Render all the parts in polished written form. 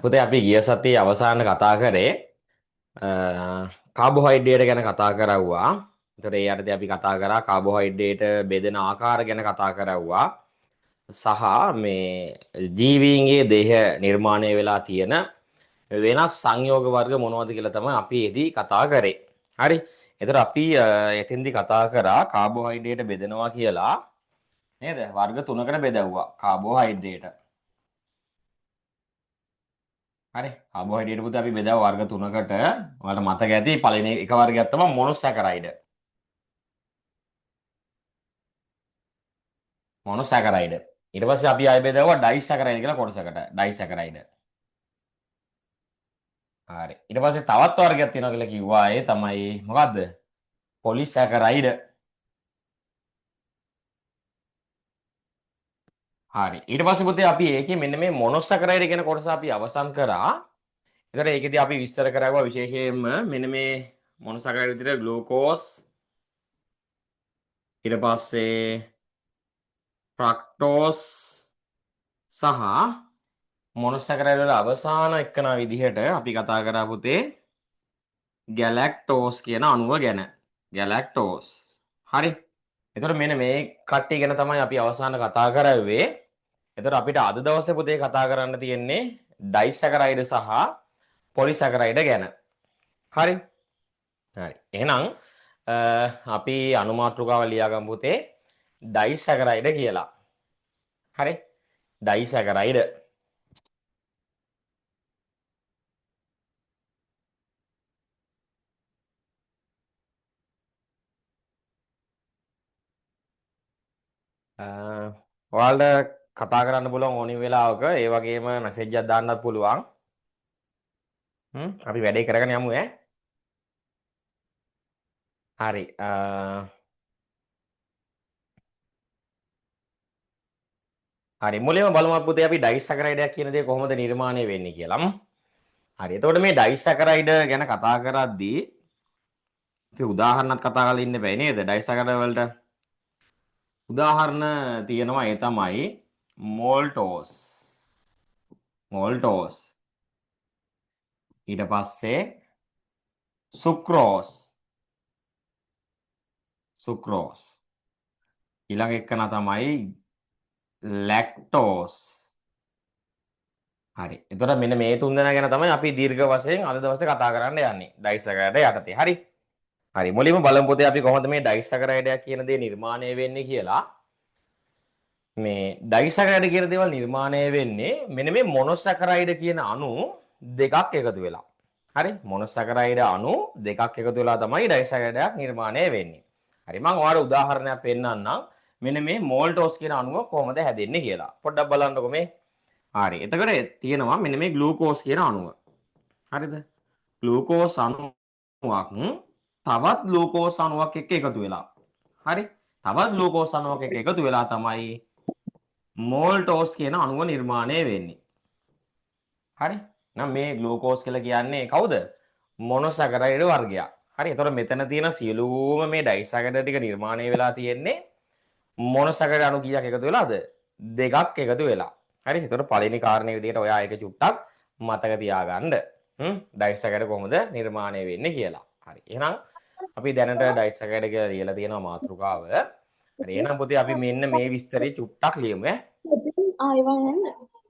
පුතේ අපි ගිය සතියේ අවසාන කතා කරේ කාබෝහයිඩ්‍රේට් ගැන කතා කරවුවා. ඒතර ඒ යටතේ අපි කතා කරා කාබෝහයිඩ්‍රේට් බෙදෙන ආකාර ගැන කතා කරවුවා. සහ මේ ජීවීන්ගේ දේහ නිර්මාණය වෙලා තියෙන වෙනස් සංයෝග වර්ග මොනවද කියලා තමයි අපි එදී කතා කරේ. හරි. ඒතර අපි එතෙන්දී කතා කරා කාබෝහයිඩ්‍රේට් බෙදෙනවා කියලා නේද? වර්ග තුනකට බෙදවුවා කාබෝහයිඩ්‍රේට්. හරි කාබෝහයිඩ්‍රේට් පුතේ අපි බෙදාව වර්ග තුනකට. ඔයාලට මතක ඇති පළවෙනි එක වර්ගයක් තමයි මොනොසැකරයිඩ්. මොනොසැකරයිඩ්. ඊට පස්සේ අපි ආයෙ බෙදාවා ඩයිසැකරයිඩ් කියලා කොටසකට. ඩයිසැකරයිඩ්. හරි. ඊට පස්සේ තවත් වර්ගයක් තියෙනවා කියලා කිව්වා. ඒ තමයි මොකද්ද? පොලිසැකරයිඩ්. හරි. ඊට පස්සේ පුතේ අපි ඒකේ මෙන්න මේ මොනොසැකරයිඩ් කියන කොටස අපි අවසන් කරා. ඒතර ඒකෙදී අපි විස්තර කරගුවා විශේෂයෙන්ම මෙන්න මේ මොනොසැකරයිඩ් විදිහට ග්ලූකෝස් ඊට පස්සේ ෆ්‍රක්ටෝස් සහ මොනොසැකරයිඩ් වල අවසාන එක්කනා විදිහට අපි කතා කරා පුතේ ගැලැක්ටෝස් කියන අණුව ගැන. ගැලැක්ටෝස්. හරි. එතකොට මෙන්න මේ කට්ටිය ගැන තමයි අපි අවසාන කතා කරන්නේ. එතකොට අපිට අද දවසේ පුතේ කතා කරන්න තියෙන්නේ ඩයිසැකරයිඩ් සහ පොලිසැකරයිඩ් ගැන. හරි. හරි. එහෙනම් අපි අනුමාත්‍රිකාව ලියාගමු පුතේ ඩයිසැකරයිඩ් කියලා. හරි. ඩයිසැකරයිඩ්. ඔයාලට කතා කරන්න පුළුවන් ඕනි වෙලාවක ඒ වගේම මැසේජ් එකක් දාන්නත් පුළුවන්. අපි වැඩේ කරගෙන යමු ඈ. හරි. හරි මුලින්ම බලමු පුතේ අපි ඩයිසැකරයිඩ් කියන දේ කොහොමද නිර්මාණය වෙන්නේ කියලා. හරි. එතකොට මේ ඩයිසැකරයිඩ් ගැන කතා කරද්දී අපි උදාහරණයක් කතා කරලා ඉන්න බෑ නේද? ඩයිසැකරයිඩ් වලට උදාහරණ තියෙනවා ඒ තමයි මෝල්ටෝස්. මෝල්ටෝස්. ඊට පස්සේ සුක්‍රෝස්. සුක්‍රෝස්. ඊළඟ එකන තමයි ලැක්ටෝස්. හරි. එතකොට මෙන්න මේ තුන් දෙනා ගැන තමයි අපි දීර්ඝ වශයෙන් අද දවසේ කතා කරන්න යන්නේ. ඩයිසැකරයිඩ් යටතේ. හරි. හරි. මුලින්ම බලමු පුතේ අපි කොහොමද මේ ඩයිසැකරයිඩ් කියන දේ නිර්මාණය වෙන්නේ කියලා. මේ ඩයිසැකරයිඩ් කියන දේවල් නිර්මාණය වෙන්නේ මෙන්න මේ මොනොසැකරයිඩ් කියන අණු දෙකක් එකතු වෙලා. හරි. මොනොසැකරයිඩ් අණු දෙකක් එකතු වෙලා තමයි ඩයිසැකරයිඩ් නිර්මාණය වෙන්නේ. හරි. මම ඔයාලට උදාහරණයක් පෙන්නන්නම්. මෙන්න මේ මෝල්ටෝස් කියන අණුව කොහොමද හැදෙන්නේ කියලා. පොඩ්ඩක් බලන්නකෝ මේ. හරි. එතකොට තියෙනවා මෙන්න මේ ග්ලූකෝස් කියන අණුව. හරිද? ග්ලූකෝස් අණුවක් තවත් ග්ලූකෝස් අණුවක් එක්ක එකතු වෙලා. හරි. තවත් ග්ලූකෝස් අණුවක් එක්ක එකතු වෙලා තමයි මෝල්ටෝස් කියන අණුව නිර්මාණය වෙන්නේ. හරි. නම් මේ ග්ලූකෝස් කියලා කියන්නේ කවුද? මොනොසැකරයිඩ් වර්ගයක්. හරි. එතකොට මෙතන තියෙන සියලුම මේ ඩයිසැකරයිඩ් ටික නිර්මාණය වෙලා තියෙන්නේ මොනොසැකරයිඩ් අණු කීයක් එකතු වෙලාද? දෙකක් එකතු වෙලා. හරි. එතකොට පළවෙනි කාරණේ විදිහට ඔයා ඒක චුට්ටක් මතක තියාගන්න. ඩයිසැකරයිඩ් කොහොමද නිර්මාණය වෙන්නේ කියලා. හරි. එහෙනම් අපි දැනට ඩයිසැකරයිඩ් කියලා ලියලා තියෙනවා මාතෘකාව. හරි. එහෙනම් පුතේ අපි මෙන්න මේ විස්තරي චුට්ටක් ලියමු ඈ. ආයවන්න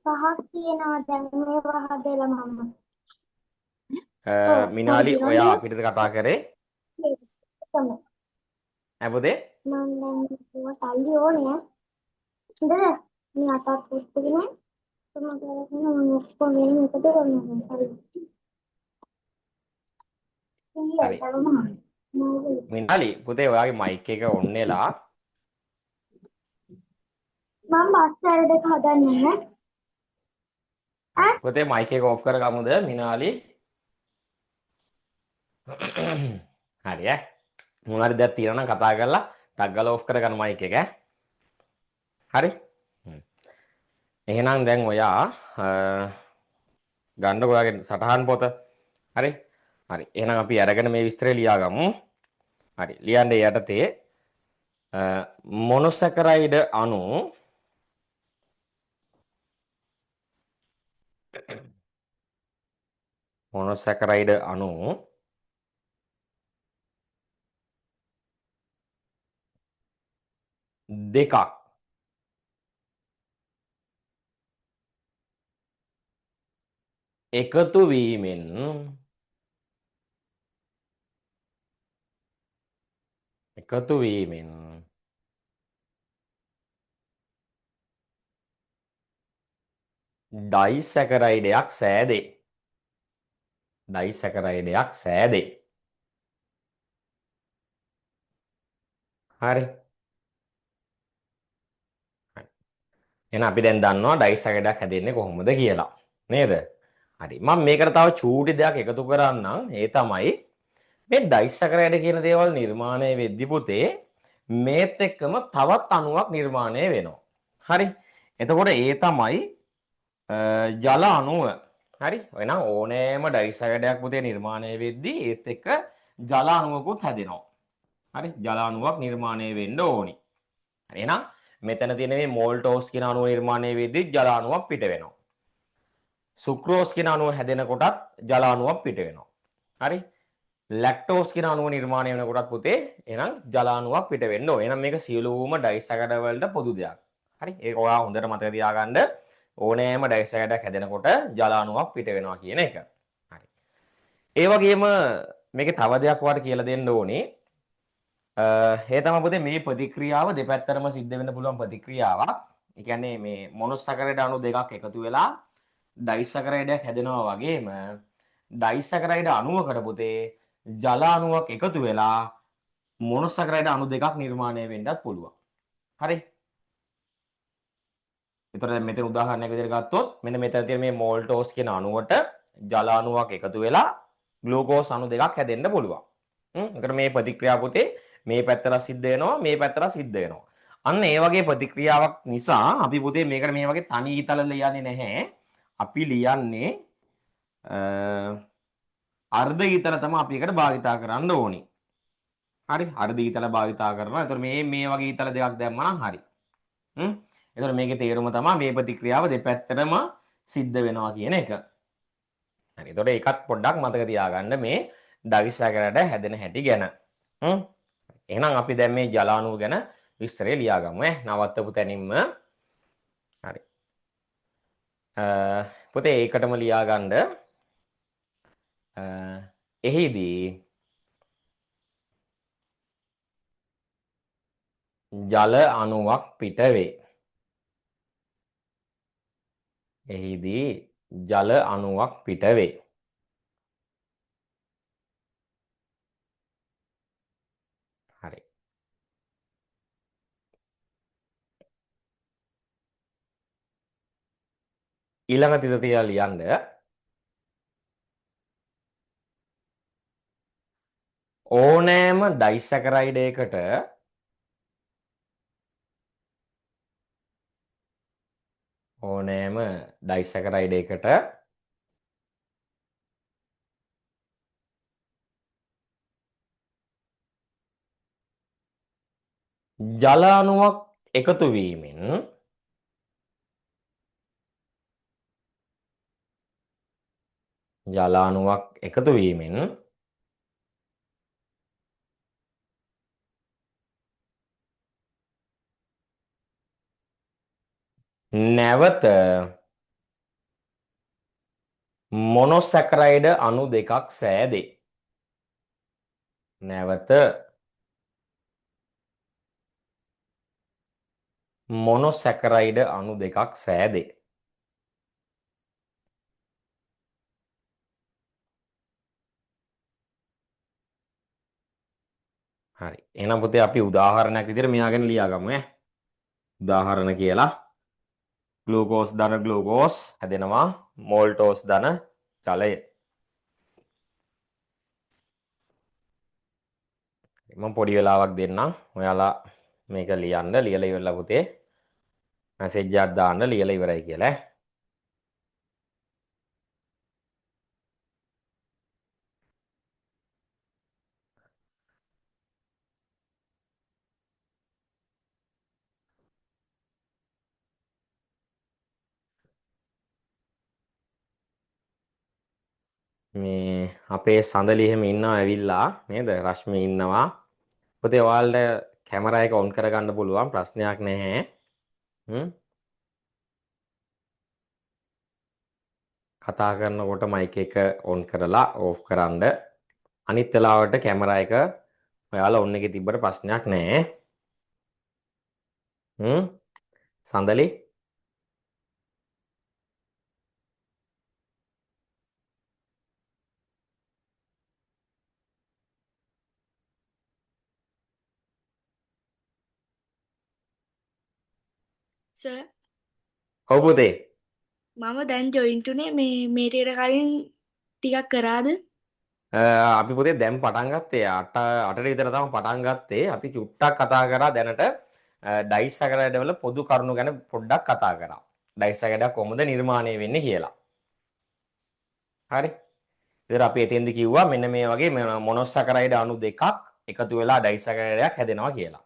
පහක් තියෙනවා දැන් මේවා හදලා මම. මිනාලි ඔයා අපිට කතා කරේ තමයි. ඈ පුතේ? මම දැන් සල්ලි ඕනේ. හොඳද? මේ අතක් පුස්තකනේ. මම කරන්නේ මම ඔක්කොම මේකට කරනවා. හරි. මිනාලි පුතේ ඔයාගේ මයික් එක ඔන් වෙලා මම බස් දෙක හදන්නේ ඈ. පුතේ මයික් එක ඔෆ් කරගමුද මිනාලි? හරි ඈ. මොනවාරි දෙයක් තියෙනවා නම් කතා කරලා ටක් ගාලා ඔෆ් කරගන්න මයික් එක ඈ. හරි? එහෙනම් දැන් ඔයා ගන්නකො ඔයාගේ සටහන් පොත. හරි? හරි. එහෙනම් අපි අරගෙන මේ විස්තරය ලියාගමු. හරි. ලියන්න යටතේ මොනොසැකරයිඩ් අණු මොනොසැකරයිඩ් අණු දෙකක් එකතු වීමෙන් ඩයිසැකරයිඩයක් සෑදේ. ඩයිසැකරයිඩයක් සෑදේ. හරි. එහෙනම් අපි දැන් දන්නවා ඩයිසැකරයිඩයක් හැදෙන්නේ කොහොමද කියලා. නේද? හරි. මම මේකට තව චූටි දෙයක් එකතු කරන්නම්. ඒ තමයි මේ ඩයිසැකරයිඩ් කියන දේවල් නිර්මාණය වෙද්දි පුතේ මේත් එක්කම තවත් අණුවක් නිර්මාණය වෙනවා. හරි. එතකොට ඒ තමයි ජල අණුව. හරි. එහෙනම් ඕනෑම ඩයිසැකරයිඩයක් පුතේ නිර්මාණය වෙද්දි ඒත් එක්ක ජල අණුවකුත් හැදෙනවා. හරි. ජල අණුවක් නිර්මාණය වෙන්න ඕනි. හරි. එහෙනම් මෙතන තියෙන මේ මෝල්ටෝස් කියන අණුව නිර්මාණය වෙද්දි ජල අණුවක් පිට වෙනවා. සුක්‍රෝස් කියන අණුව හැදෙනකොටත් ජල අණුවක් පිට වෙනවා. හරි. ලැක්ටෝස් කියන අණුව නිර්මාණය වෙනකොටත් පුතේ එහෙනම් ජල අණුවක් පිට වෙන්න ඕනේ. එහෙනම් මේක සියලුම ඩයිසැකරයිඩ් වලට පොදු දෙයක්. හරි. ඒක ඔයා හොඳට මතක තියාගන්න. ඕනෑම ඩයිසැකරයිඩයක් හැදෙනකොට ජල අණුවක් පිට වෙනවා කියන එක. හරි. ඒ වගේම මේකේ තව දෙයක් ඔයාලට කියලා දෙන්න ඕනේ. ඒ තමයි පුතේ මේ ප්‍රතික්‍රියාව දෙපැත්තටම සිද්ධ වෙන්න පුළුවන් ප්‍රතික්‍රියාවක්. ඒ කියන්නේ මේ මොනොසැකරයිඩ් අණු දෙකක් එකතු වෙලා ඩයිසැකරයිඩයක් හැදෙනවා වගේම ඩයිසැකරයිඩ් අණුවකට පුතේ ජල අණුවක් එකතු වෙලා මොනොසැකරයිඩ් අණු දෙකක් නිර්මාණය වෙන්නත් පුළුවන්. හරි. එතකොට දැන් මෙතන උදාහරණයක් විදිහට ගත්තොත් මෙන්න මෙතන තියෙන මේ මෝල්ටෝස් කියන අණුවට ජල අණුවක් එකතු වෙලා ග්ලූකෝස් අණු දෙකක් හැදෙන්න පුළුවන්. එතකොට මේ ප්‍රතික්‍රියාව පුතේ මේ පැත්තට සිද්ධ වෙනවා මේ පැත්තට සිද්ධ වෙනවා. අන්න ඒ වගේ ප්‍රතික්‍රියාවක් නිසා අපි පුතේ මේකට මේ වගේ තනි ඊතල ලියන්නේ නැහැ. අපි ලියන්නේ අර්ධ ඊතල තමයි අපි එකට භාවිතා කරන්න ඕනි. හරි. අර්ධ ඊතල භාවිතා කරනවා. එතකොට මේ වගේ ඊතල දෙකක් දැම්මම නම් හරි. එතකොට මේකේ තේරුම තමයි මේ ප්‍රතික්‍රියාව දෙපැත්තටම සිද්ධ වෙනවා කියන එක. හරි. එතකොට ඒකත් පොඩ්ඩක් මතක තියාගන්න මේ ඩයිසැකරයිඩ් හැදෙන හැටි ගැන. එහෙනම් අපි දැන් මේ ජල අණුව ගැන විස්තරය ලියාගමු ඈ. නවත්තපු තැනින්ම. හරි. පුතේ ඒකටම ලියාගන්න. එහිදී ජල අණුවක් පිට වේ. එහිදී ජල අණුවක් පිට වේ. හරි. ඊළඟ තිත තියලා ලියන්න. ඕනෑම ඩයිසැකරයිඩයකට ජල අණුවක් එකතු වීමෙන් නැවත මොනොසැකරයිඩ් අණු දෙකක් සෑදේ. නැවත මොනොසැකරයිඩ් අණු දෙකක් සෑදේ. හරි. එහෙනම් පුතේ අපි උදාහරණයක් විදිහට මෙයා ගැන ලියාගමු ඈ. උදාහරණ කියලා ග්ලූකෝස් ධන ග්ලූකෝස් හැදෙනවා මෝල්ටෝස් ධන ජලය. මම පොඩි වෙලාවක් දෙන්නම්. ඔයාලා මේක ලියන්න. ලියලා ඉවරලා පුතේ මැසේජ් එකක් දාන්න ලියලා ඉවරයි කියලා ඈ. මේ අපේ සඳලි එහෙම ඉන්නවා ඇවිල්ලා නේද? රශ්මි ඉන්නවා. පුතේ ඔයාලට කැමරා එක ඔන් කරගන්න පුළුවන් ප්‍රශ්නයක් නැහැ. හ්ම්. කතා කරනකොට මයික් එක ඔන් කරලා ඕෆ් කරන්න. අනිත් වෙලාවට කැමරා එක ඔයාලා ඔන් එකේ තිබ්බට ප්‍රශ්නයක් නැහැ. හ්ම්. සඳලි සර් ඔව් පුතේ. මම දැන් ජොයින්ට් උනේ මේටට කලින් ටිකක් කරාද? අපි පුතේ දැන් පටන් ගත්තේ 8ට විතර තමයි පටන් ගත්තේ. අපි චුට්ටක් කතා කරා දැනට ඩයිස් සැකරැඩවල පොදු කරුණු ගැන පොඩ්ඩක් කතා කරා. ඩයිස් සැකරැඩ කොහොමද නිර්මාණය වෙන්නේ කියලා. හරි. ඉතින් අපි එතෙන්දි කිව්වා මෙන්න මේ වගේ මොනොසැකරයිඩ් අණු දෙකක් එකතු වෙලා ඩයිස් සැකරැඩයක් හැදෙනවා කියලා.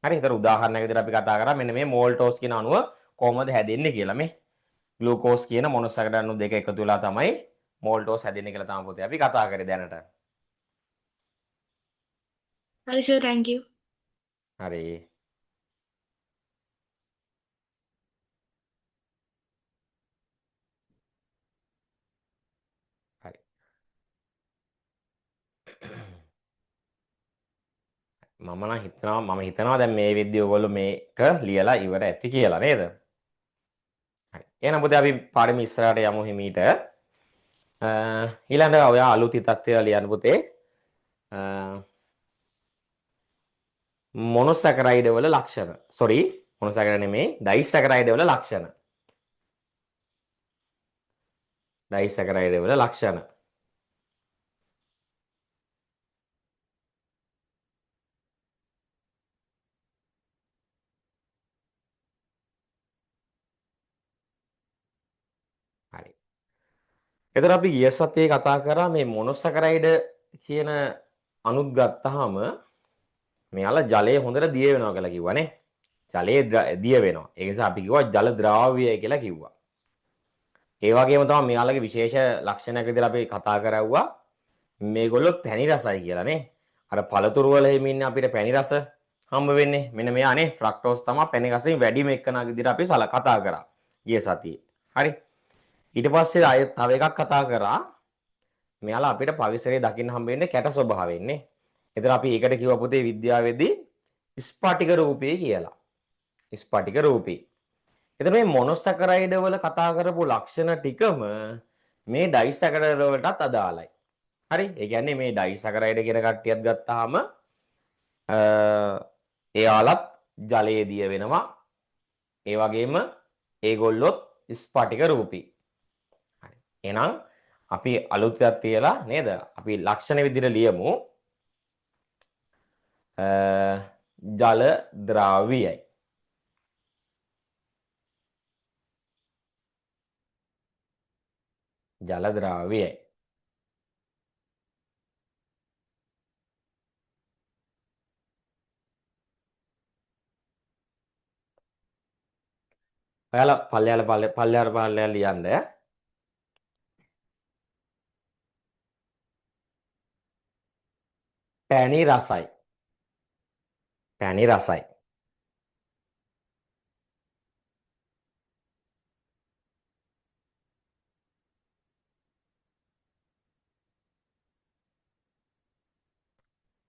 හරි. ඒතර උදාහරණයක් විදිහට අපි කතා කරා මෙන්න මේ මෝල්ටෝස් කියන අණුව කොහොමද හැදෙන්නේ කියලා මේ. ග්ලූකෝස් කියන මොනොසැකරයිඩ් අණු දෙක එකතු වෙලා තමයි මෝල්ටෝස් හැදෙන්නේ කියලා තමයි පුතේ අපි කතා කරේ දැනට. හරි සර් thank you. හරි. හරි. මම හිතනවා දැන් මේ විදිහේ ඔයගොල්ලෝ මේක ලියලා ඉවර ඇති කියලා නේද? හරි. එහෙනම් පුතේ අපි පාඩම ඉස්සරහට යමු හිමීට. ඊළඟ ඔයා අලුත් තත්ත්වය ලියන්න පුතේ. මොනොසැකරයිඩ් වල ලක්ෂණ. සෝරි මොනොසැකරයිඩ් නෙමෙයි ඩයිසැකරයිඩ් වල ලක්ෂණ. ඩයිසැකරයිඩ් වල ලක්ෂණ. හරි. එතකොට අපි ගිය සතියේ කතා කරා මේ මොනොසැකරයිඩ් කියන අණුත් ගත්තාම මෙයාලා ජලය හොඳට දිය වෙනවා කියලා කිව්වනේ. ජලයේ දිය වෙනවා. ඒ නිසා අපි කිව්වා ජල ද්‍රාව්‍යය කියලා කිව්වා. ඒ වගේම තමයි මෙයාලගේ විශේෂ ලක්ෂණයක් විදිහට අපි කතා කරවුවා මේගොල්ලෝ පැණි රසයි කියලා නේ. අර පළතුරු වල එහෙම ඉන්නේ අපිට පැණි රස හම්බ වෙන්නේ. මෙන්න මෙයානේ ෆ්‍රක්ටෝස් තමයි පැණි රසෙන් වැඩිම එක්කනා විදිහට අපි කතා කරා ගිය සතියේ. හරි. ඊට පස්සේ ආයෙ තව එකක් කතා කරා. මෙයාලා අපිට පරිසරයේ දකින්න හම්බ වෙන්නේ කැට ස්වභාවයෙන්නේ. එතන අපි ඒකට කිව්වා පුතේ විද්‍යාවේදී ස්පටික රූපී කියලා. ස්පටික රූපී. එතන මේ මොනොසැකරයිඩ් වල කතා කරපු ලක්ෂණ ටිකම මේ ඩයිසැකරයිඩ් වලටත් අදාළයි. හරි? ඒ කියන්නේ මේ ඩයිසැකරයිඩ් කියන කට්ටියත් ගත්තාම එයාලත් ජලයේ දිය වෙනවා. ඒ වගේම ඒගොල්ලොත් ස්පටික රූපී. හරි. එහෙනම් අපි අලුතක් තියලා නේද? අපි ලක්ෂණ විදිහට ලියමු. ජල ද්‍රාව්‍යයි. ජල ද්‍රාව්‍යයි. ඔයාලා පල්ලෙහාට ලියන්න. පැණි රසයි. පැණි රසයි.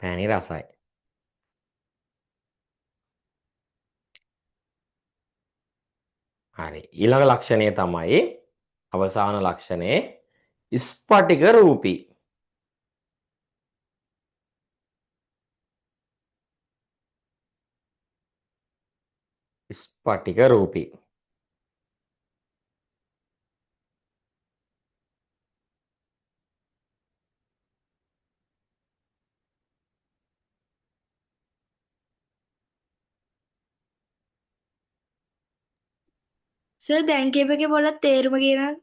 පැණි රසයි. හරි. ඊළඟ ලක්ෂණය තමයි අවසාන ලක්ෂණය ස්පටික රූපී. ස්පටික රූපී. සර් දැන් කියප එකේ පොඩ්ඩක් තේරුම කියන්න.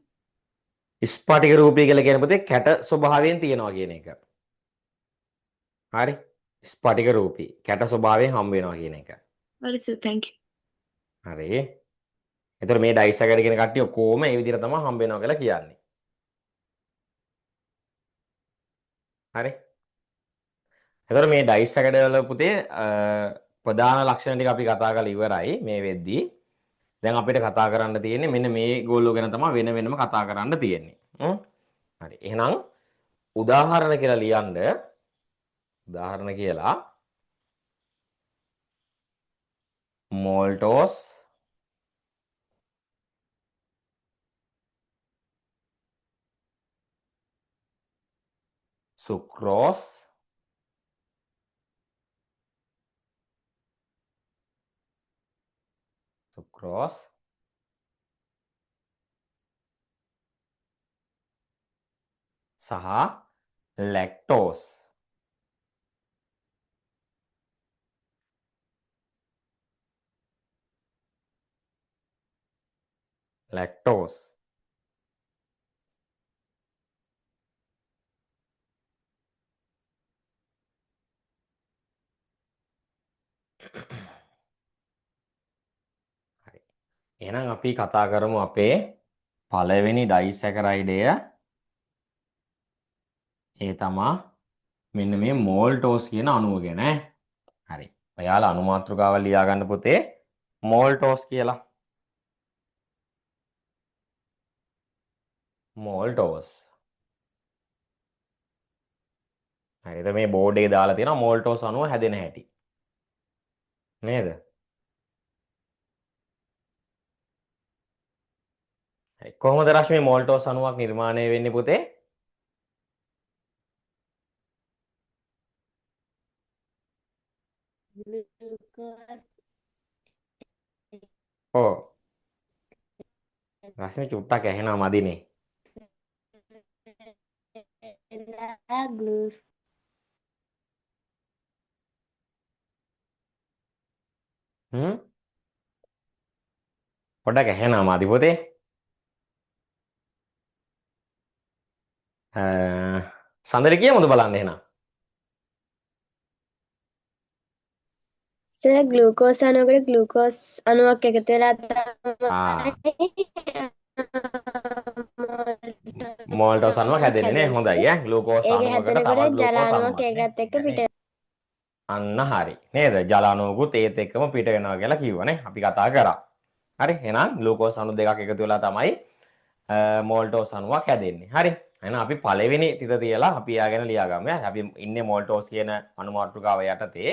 ස්පටික රූපී කියලා කියන පුතේ කැට ස්වභාවයෙන් තියනවා කියන එක. හරි? ස්පටික රූපී කැට ස්වභාවයෙන් හම්බ වෙනවා කියන එක. හරි සර් thank you. හරි. එතකොට මේ ඩයිසැකරයිඩ් කියන කට්ටිය ඔක්කොම මේ විදිහට තමයි හම්බ වෙනවා කියලා කියන්නේ. හරි. එතකොට මේ ඩයිස් එකකට වල පුතේ ප්‍රධාන ලක්ෂණ ටික අපි කතා කරලා ඉවරයි මේ වෙද්දී. දැන් අපිට කතා කරන්න තියෙන්නේ මෙන්න මේ ගෝල්ලෝ ගැන තමයි වෙන වෙනම කතා කරන්න තියෙන්නේ. හරි. එහෙනම් උදාහරණ කියලා ලියන්න. උදාහරණ කියලා මෝල්ටෝස් සුක්‍රෝස් සහ ලැක්ටෝස්. හරි. එහෙනම් අපි කතා කරමු අපේ පළවෙනි ඩයිසැකරයිඩය. ඒ තමා මෙන්න මේ මෝල්ටෝස් කියන අණුව ගැන. හරි. ඔයාලා අණු මාතෘකාවල් ලියා ගන්න පුතේ මෝල්ටෝස් කියලා. මෝල්ටෝස්. හරිද? මේ බෝඩ් එකේ දාලා තියෙනවා මෝල්ටෝස් අණුව හැදෙන හැටි. නේද? හරි. කොහොමද රශ්මි මෝල්ටෝස් අණුවක් නිර්මාණය වෙන්නේ පුතේ? ඔව්. රශ්මි චුට්ටක් ඇහෙනවා මදිනේ. පොඩ්ඩක් ඇහෙනවා මදි පුතේ. සඳරි කියමුද බලන්න එහෙනම්. සර් ග්ලූකෝස් අණුවකට ග්ලූකෝස් අණුවක් එකතු වෙලා මෝල්ටෝස් අණුවක් හැදෙන්නේ නේ. හොඳයි ඈ. ග්ලූකෝස් අණුවකට තවත් ග්ලූකෝස් අණුවක් ඒකත් එක්ක පිට අන්න හරි. නේද? ජල අණුවකුත් ඒත් එක්කම පිට වෙනවා කියලා කිව්වනේ. අපි කතා කරා. හරි. එහෙනම් ග්ලූකෝස් අණු දෙකක් එකතු වෙලා තමයි මෝල්ටෝස් අණුවක් හැදෙන්නේ. හරි. එහෙනම් අපි පළවෙනි තිත තියලා අපි එයා ගැන ලියාගමු. අපි ඉන්නේ මෝල්ටෝස් කියන අණු මාතෘකාව යටතේ.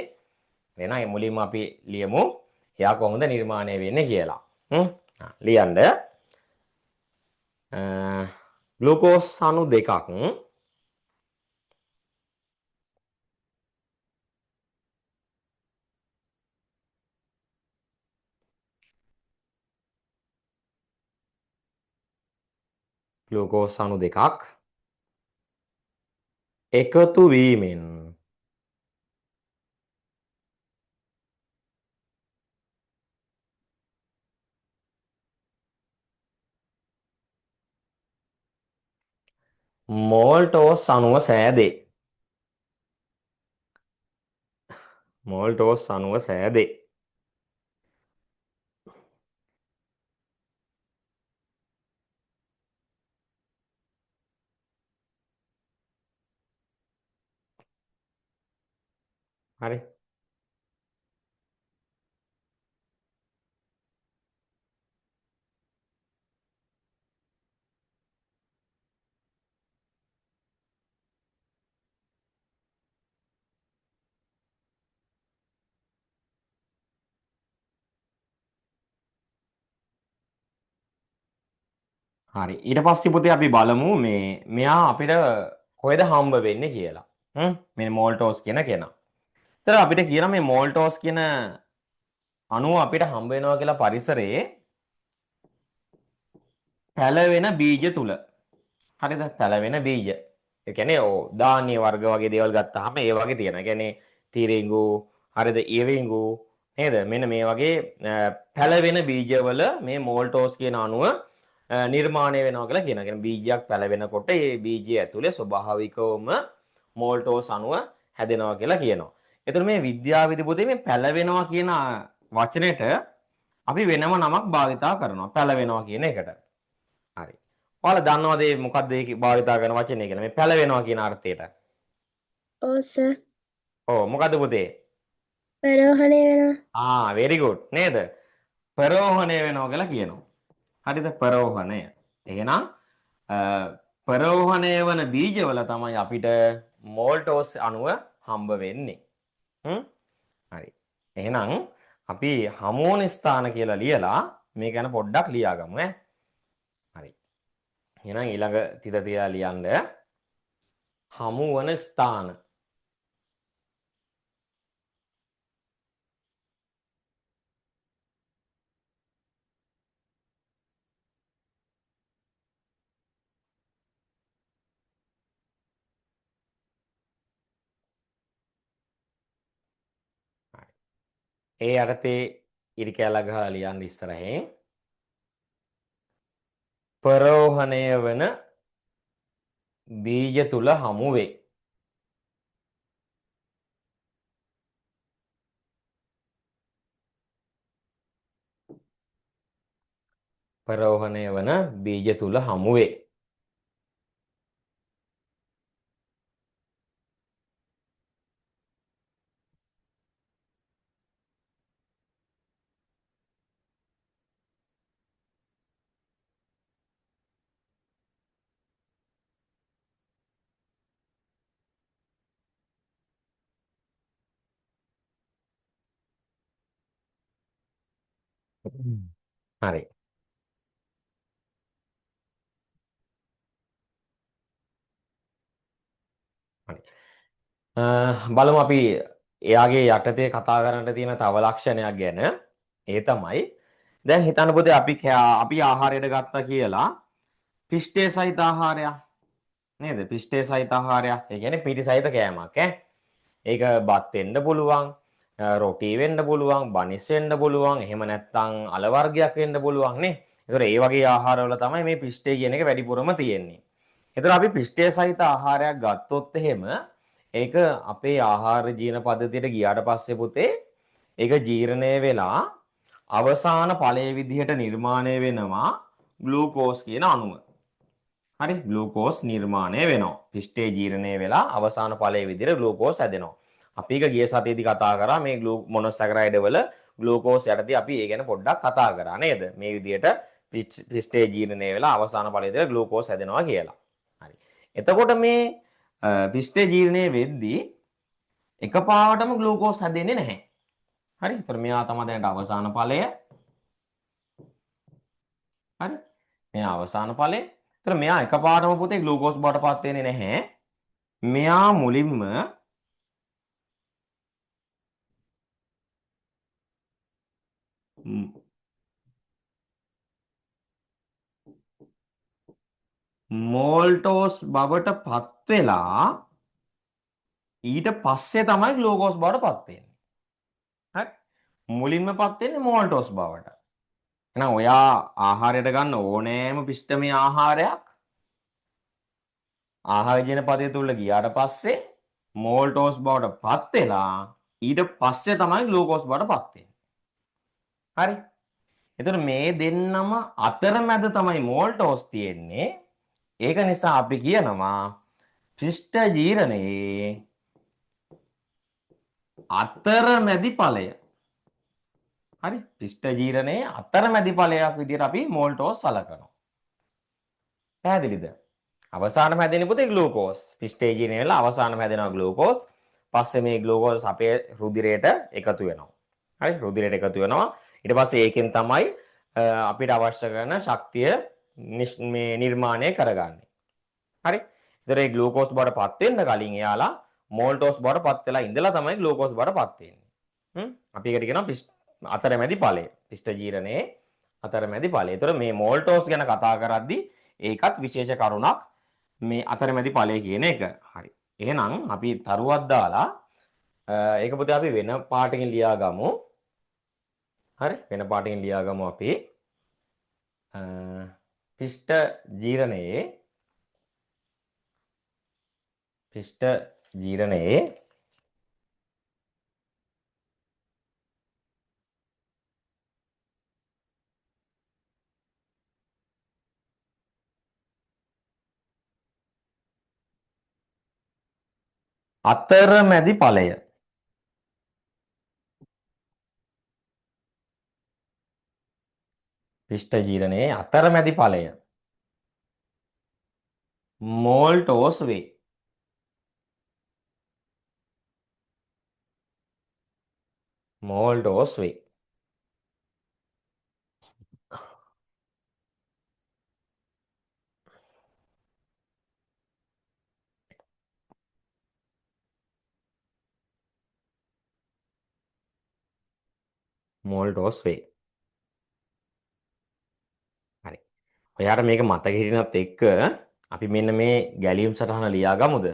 එහෙනම් මුලින්ම අපි ලියමු එයා කොහොමද නිර්මාණය වෙන්නේ කියලා. ලියන්න. ග්ලූකෝස් අණු දෙකක් ග්ලූකෝස් අණු දෙකක් එකතු වීමෙන් මෝල්ටෝස් අණුව සෑදේ. මෝල්ටෝස් අණුව සෑදේ. හරි. හරි. ඊට පස්සේ පුතේ අපි බලමු මෙයා අපිට කොහෙද හම්බ වෙන්නේ කියලා. මේ මෝල්ටෝස් කියන කෙනා. ඒතර අපිට කියන මේ මෝල්ටෝස් කියන අණුව අපිට හම්බ වෙනවා කියලා පරිසරයේ පැලවෙන බීජ තුල. හරිද? පැලවෙන බීජ. ඒ කියන්නේ ධාන්‍ය වර්ග වගේ දේවල් ගත්තාම ඒ වගේ තියෙනවා. ඒ කියන්නේ තිරිඟු, හරිද? ඉරිඟු නේද? මෙන්න මේ වගේ පැලවෙන බීජවල මේ මෝල්ටෝස් කියන අණුව නිර්මාණය වෙනවා කියලා කියනවා. කියන්නේ බීජයක් පැලවෙනකොට ඒ බීජය ඇතුලේ ස්වභාවිකවම මෝල්ටෝස් අණුව හැදෙනවා කියලා කියනවා. එතකොට මේ විද්‍යාවේදී පුතේ මේ පැලවෙනවා කියන වචනෙට අපි වෙනම නමක් භාවිතා කරනවා. පැලවෙනවා කියන එකට. හරි. ඔයාලා දන්නවද මොකක්ද ඒක භාවිතා කරන වචනේ කියලා? මේ පැලවෙනවා කියන අර්ථයට. ඔව් සර්. ඔව් මොකද්ද පුතේ? පරෝහණය වෙනවා. very good නේද? ප්‍රරෝහණය වෙනවා කියලා කියනවා. හරිද? ප්‍රරෝහණය. එහෙනම් අ, ප්‍රරෝහණය වන බීජවල තමයි අපිට මෝල්ටෝස් අණුව හම්බ වෙන්නේ. හ්ම්? හරි. එහෙනම් අපි හමෝන ස්ථාන කියලා ලියලා මේ ගැන පොඩ්ඩක් ලියාගමු ඈ. හරි. එහෙනම් ඊළඟ තිත තියලා ලියන්න හමු වන ස්ථාන. ඒ යටතේ ඉරි කැලක් ගහලා ලියන්න ඉස්සරහින් ප්‍රරෝහණය වන බීජ තුල හමු වේ. ප්‍රරෝහණය වන බීජ තුල හමු වේ. හරි. හරි. බලමු අපි එයාගේ යටතේ කතා කරන්නට තියෙන තව ලක්ෂණයක් ගැන. ඒ තමයි දැන් හිතන්න පුතේ අපි ආහාරයට ගත්තා කියලා පිෂ්ඨය සහිත ආහාරයක් නේද? පිෂ්ඨය සහිත ආහාරයක්. ඒ කියන්නේ පිටි සහිත කෑමක් ඈ. ඒක බත් වෙන්න පුළුවන්, රොටි වෙන්න පුළුවන්, බනිස් වෙන්න පුළුවන්, එහෙම නැත්නම් අල වර්ගයක් වෙන්න පුළුවන් නේ. ඒතර ඒ වගේ ආහාරවල තමයි මේ පිෂ්ඨය කියන එක වැඩිපුරම තියෙන්නේ. ඒතර අපි පිෂ්ඨය සහිත ආහාරයක් ගත්තොත් එහෙම ඒක අපේ ආහාර ජීර්ණ පද්ධතියට ගියාට පස්සේ පුතේ ඒක ජීර්ණය වෙලා අවසාන ඵලයේ විදිහට නිර්මාණය වෙනවා ග්ලූකෝස් කියන අණුව. හරි ග්ලූකෝස් නිර්මාණය වෙනවා. පිෂ්ඨේ ජීර්ණය වෙලා අවසාන ඵලයේ විදිහට ග්ලූකෝස් හැදෙනවා. අපි එක ගිය සතියේදී කතා කරා මේ මොනොසැකරයිඩ් වල ග්ලූකෝස් යටතේ අපි ඒ ගැන පොඩ්ඩක් කතා කරා නේද? මේ විදිහට පිෂ්ඨේ ජීර්ණය වෙලා අවසාන ඵලයේ විදිහට ග්ලූකෝස් හැදෙනවා කියලා. හරි. එතකොට මේ පිෂ්ඨේ ජීර්ණය වෙද්දී එකපාරටම ග්ලූකෝස් හැදෙන්නේ නැහැ. හරි. ඒතර මෙයා තමයි දැනට අවසාන ඵලය. හරි. මෙයා අවසාන ඵලය. ඒතර මෙයා එකපාරටම පුතේ ග්ලූකෝස් බවට පත් වෙන්නේ නැහැ. මෙයා මුලින්ම මෝල්ටෝස් බවට පත් වෙලා ඊට පස්සේ තමයි ග්ලූකෝස් බවට පත් වෙන්නේ. හරි. මුලින්ම පත් වෙන්නේ මෝල්ටෝස් බවට. එහෙනම් ඔයා ආහාරයට ගන්න ඕනෑම පිෂ්ඨමය ආහාරයක් ආහාර ජීර්ණ පදය තුල ගියාට පස්සේ මෝල්ටෝස් බවට පත් වෙලා ඊට පස්සේ තමයි ග්ලූකෝස් බවට පත් වෙන්නේ. හරි. එතකොට මේ දෙන්නම අතරමැද තමයි මෝල්ටෝස් තියෙන්නේ. ඒක නිසා අපි කියනවා ශිෂ්ඨ ජීරණයේ අතරමැදි ඵලය. හරි ශිෂ්ඨ ජීරණයේ අතරමැදි ඵලයක් විදිහට අපි මෝල්ටෝස් සලකනවා. පැහැදිලිද? අවසානම හැදෙන්නේ පුතේ ග්ලූකෝස්. ශිෂ්ඨ ජීරණය වල අවසානම හැදෙනවා ග්ලූකෝස්. පස්සේ මේ ග්ලූකෝස් අපේ රුධිරයට එකතු වෙනවා. හරි රුධිරයට එකතු වෙනවා. ඊට පස්සේ ඒකෙන් තමයි අපිට අවශ්‍ය කරන ශක්තිය මේ නිර්මාණය කරගන්නේ. හරි. ඒතර ඒ ග්ලූකෝස් බවට පත් වෙන්න කලින් එයාලා මෝල්ටෝස් බවට පත් වෙලා ඉඳලා තමයි ග්ලූකෝස් බවට පත් වෙන්නේ. අපි ඒකට කියනවා අතරමැදි ඵලය. ශිෂ්ඨ ජීරණයේ අතරමැදි ඵලය. ඒතර මේ මෝල්ටෝස් ගැන කතා කරද්දී ඒකත් විශේෂ කරුණක් මේ අතරමැදි ඵලය කියන එක. හරි. එහෙනම් අපි තරුවක් දාලා ඒක පුතේ අපි වෙන පාටකින් ලියා ගමු. හරි වෙන පාටකින් ලියා ගමු අපි ශිෂ්ඨ ජීරණයේ අතරමැදි ඵලය. පිෂ්ඨ ජීරණයේ අතරමැදි ඵලය. මෝල්ටෝස් වේ. මෝල්ටෝස් වේ. මෝල්ටෝස් වේ. හරි. ඔයාට මේක මතක හිටිනත් එක්ක අපි මෙන්න මේ ගැලියම් සටහන ලියා ගමුද?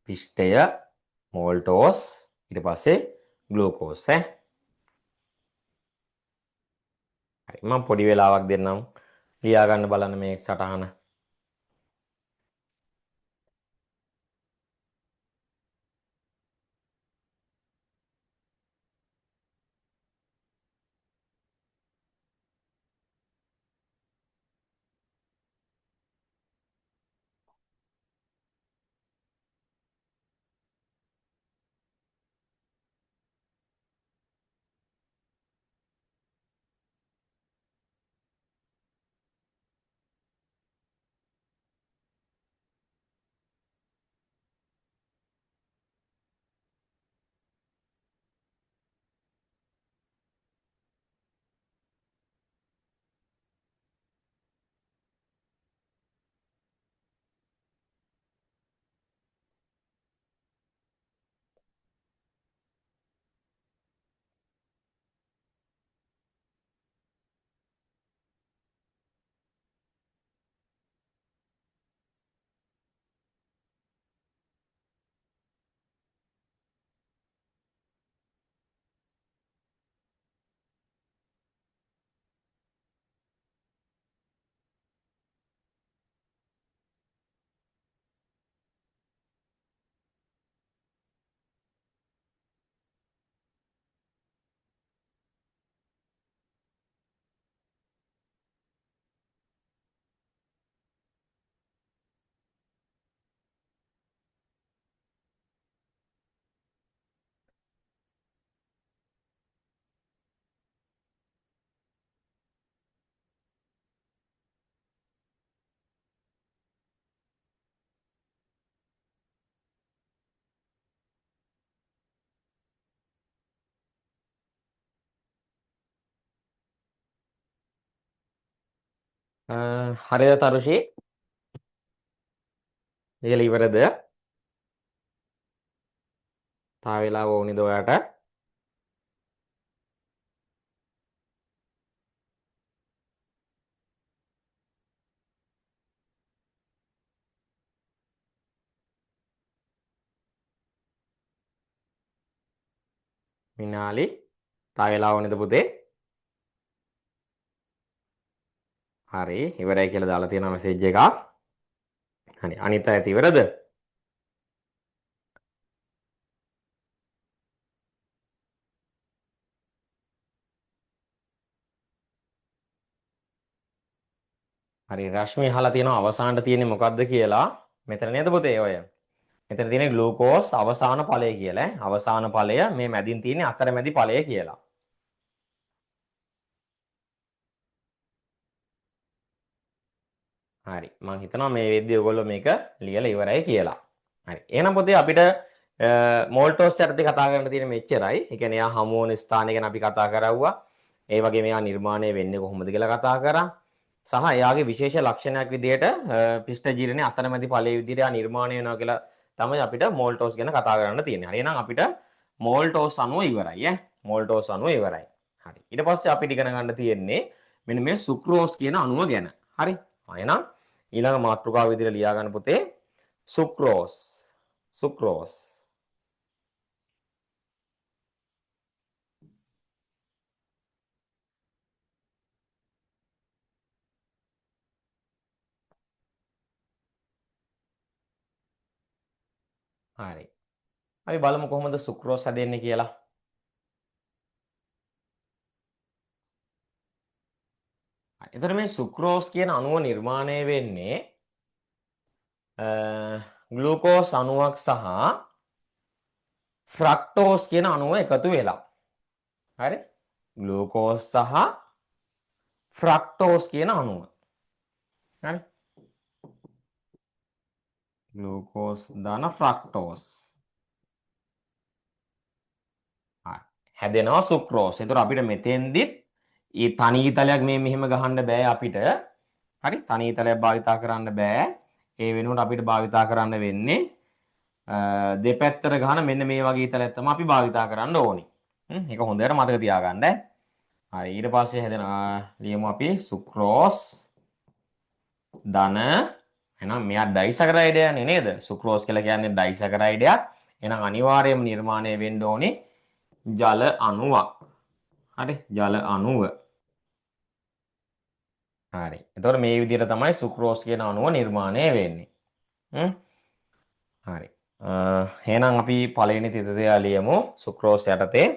පිෂ්ඨය මෝල්ටෝස් ඊට පස්සේ ග්ලූකෝස් ඈ. හරි මම පොඩි වෙලාවක් දෙන්නම් ලියා ගන්න බලන්න මේ සටහන. හරිද තරුෂි? ලියලා ඉවරද? තා වෙලාව ඕනිද ඔයාට? මිනාලි තා වෙලාව ඕනිද පුතේ? හරි ඉවරයි කියලා දාලා තියෙනවා මෙසේජ් එකක්. හරි අනිත් අයත් ඉවරද? හරි රශ්මි අහලා තියෙනවා අවසානට තියෙන්නේ මොකද්ද කියලා. මෙතන නේද පුතේ ඔය? මෙතන තියෙන්නේ ග්ලූකෝස් අවසාන ඵලය කියලා. අවසාන ඵලය මේ මැදින් තියෙන්නේ අතරමැදි ඵලය කියලා. හරි මම හිතනවා මේ වෙද්දී ඔයගොල්ලෝ මේක ලියලා ඉවරයි කියලා. හරි එහෙනම් පුතේ අපිට මෝල්ටෝස් යටතේ කතා කරන්න තියෙන මෙච්චරයි. ඒ කියන්නේ එයා හමු වන ස්ථානය ගැන අපි කතා කරවුවා. ඒ වගේම එයා නිර්මාණය වෙන්නේ කොහොමද කියලා කතා කරා. සහ එයාගේ විශේෂ ලක්ෂණයක් විදිහට පිෂ්ඨ ජීරණයේ අතරමැදි ඵලයේ විදිහට එයා නිර්මාණය වෙනවා කියලා තමයි අපිට මෝල්ටෝස් ගැන කතා කරන්න තියෙන්නේ. හරි එහෙනම් අපිට මෝල්ටෝස් අණුව ඉවරයි ඈ. මෝල්ටෝස් අණුව ඉවරයි. හරි. ඊට පස්සේ අපිට ඉගෙන ගන්න තියෙන්නේ මෙන්න මේ සුක්‍රෝස් කියන අණුව ගැන. හරි. එහෙනම් ඊළඟ මාතෘකාව විදිහට ලියා ගන්න පුතේ සුක්‍රෝස්. සුක්‍රෝස්. හරි. අපි බලමු කොහොමද සුක්‍රෝස් හැදෙන්නේ කියලා. එතකොට මේ සුක්‍රෝස් කියන අණුව නිර්මාණය වෙන්නේ ග්ලූකෝස් අණුවක් සහ ෆ්‍රක්ටෝස් කියන අණුව එකතු වෙලා. හරි? ග්ලූකෝස් සහ ෆ්‍රක්ටෝස් කියන අණුව. හරි? ග්ලූකෝස් දාන ෆ්‍රක්ටෝස්. හරි. හැදෙනවා සුක්‍රෝස්. ඒතර අපිට මෙතෙන්දිත් මේ තනි ඊතලයක් මේ මෙහෙම ගහන්න බෑ අපිට. හරි? තනි ඊතලයක් භාවිතා කරන්න බෑ. ඒ වෙනුවට අපිට භාවිතා කරන්න වෙන්නේ දෙපැත්තට ගහන මෙන්න මේ වගේ ඊතලයක් තමයි අපි භාවිතා කරන්න ඕනේ. ඒක හොඳට මතක තියාගන්න. හරි ඊට පස්සේ හැදෙන ලියමු අපි සුක්‍රෝස් ධන එහෙනම් මෙයා ඩයිසැකරයිඩ් යන්නේ නේද? සුක්‍රෝස් කියලා කියන්නේ ඩයිසැකරයිඩයක්. එහෙනම් අනිවාර්යයෙන්ම නිර්මාණය වෙන්න ඕනේ ජල අණුවක්. හරි ජල අණුව. හරි. එතකොට මේ විදිහට තමයි සුක්‍රෝස් කියන අණුව නිර්මාණය වෙන්නේ. හරි. එහෙනම් අපි පළවෙනි තිතදේ ලියමු සුක්‍රෝස් යටතේ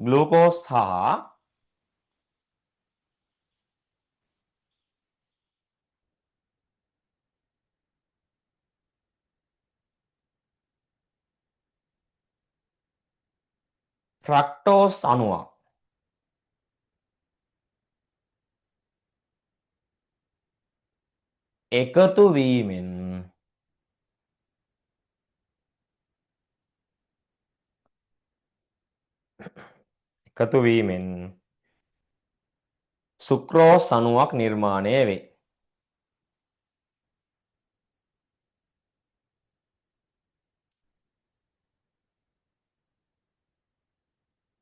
ග්ලූකෝස් සහ ෆ්‍රක්ටෝස් අණුවක් එකතු වීමෙන් සුක්‍රෝස් අණුවක් නිර්මාණය වේ.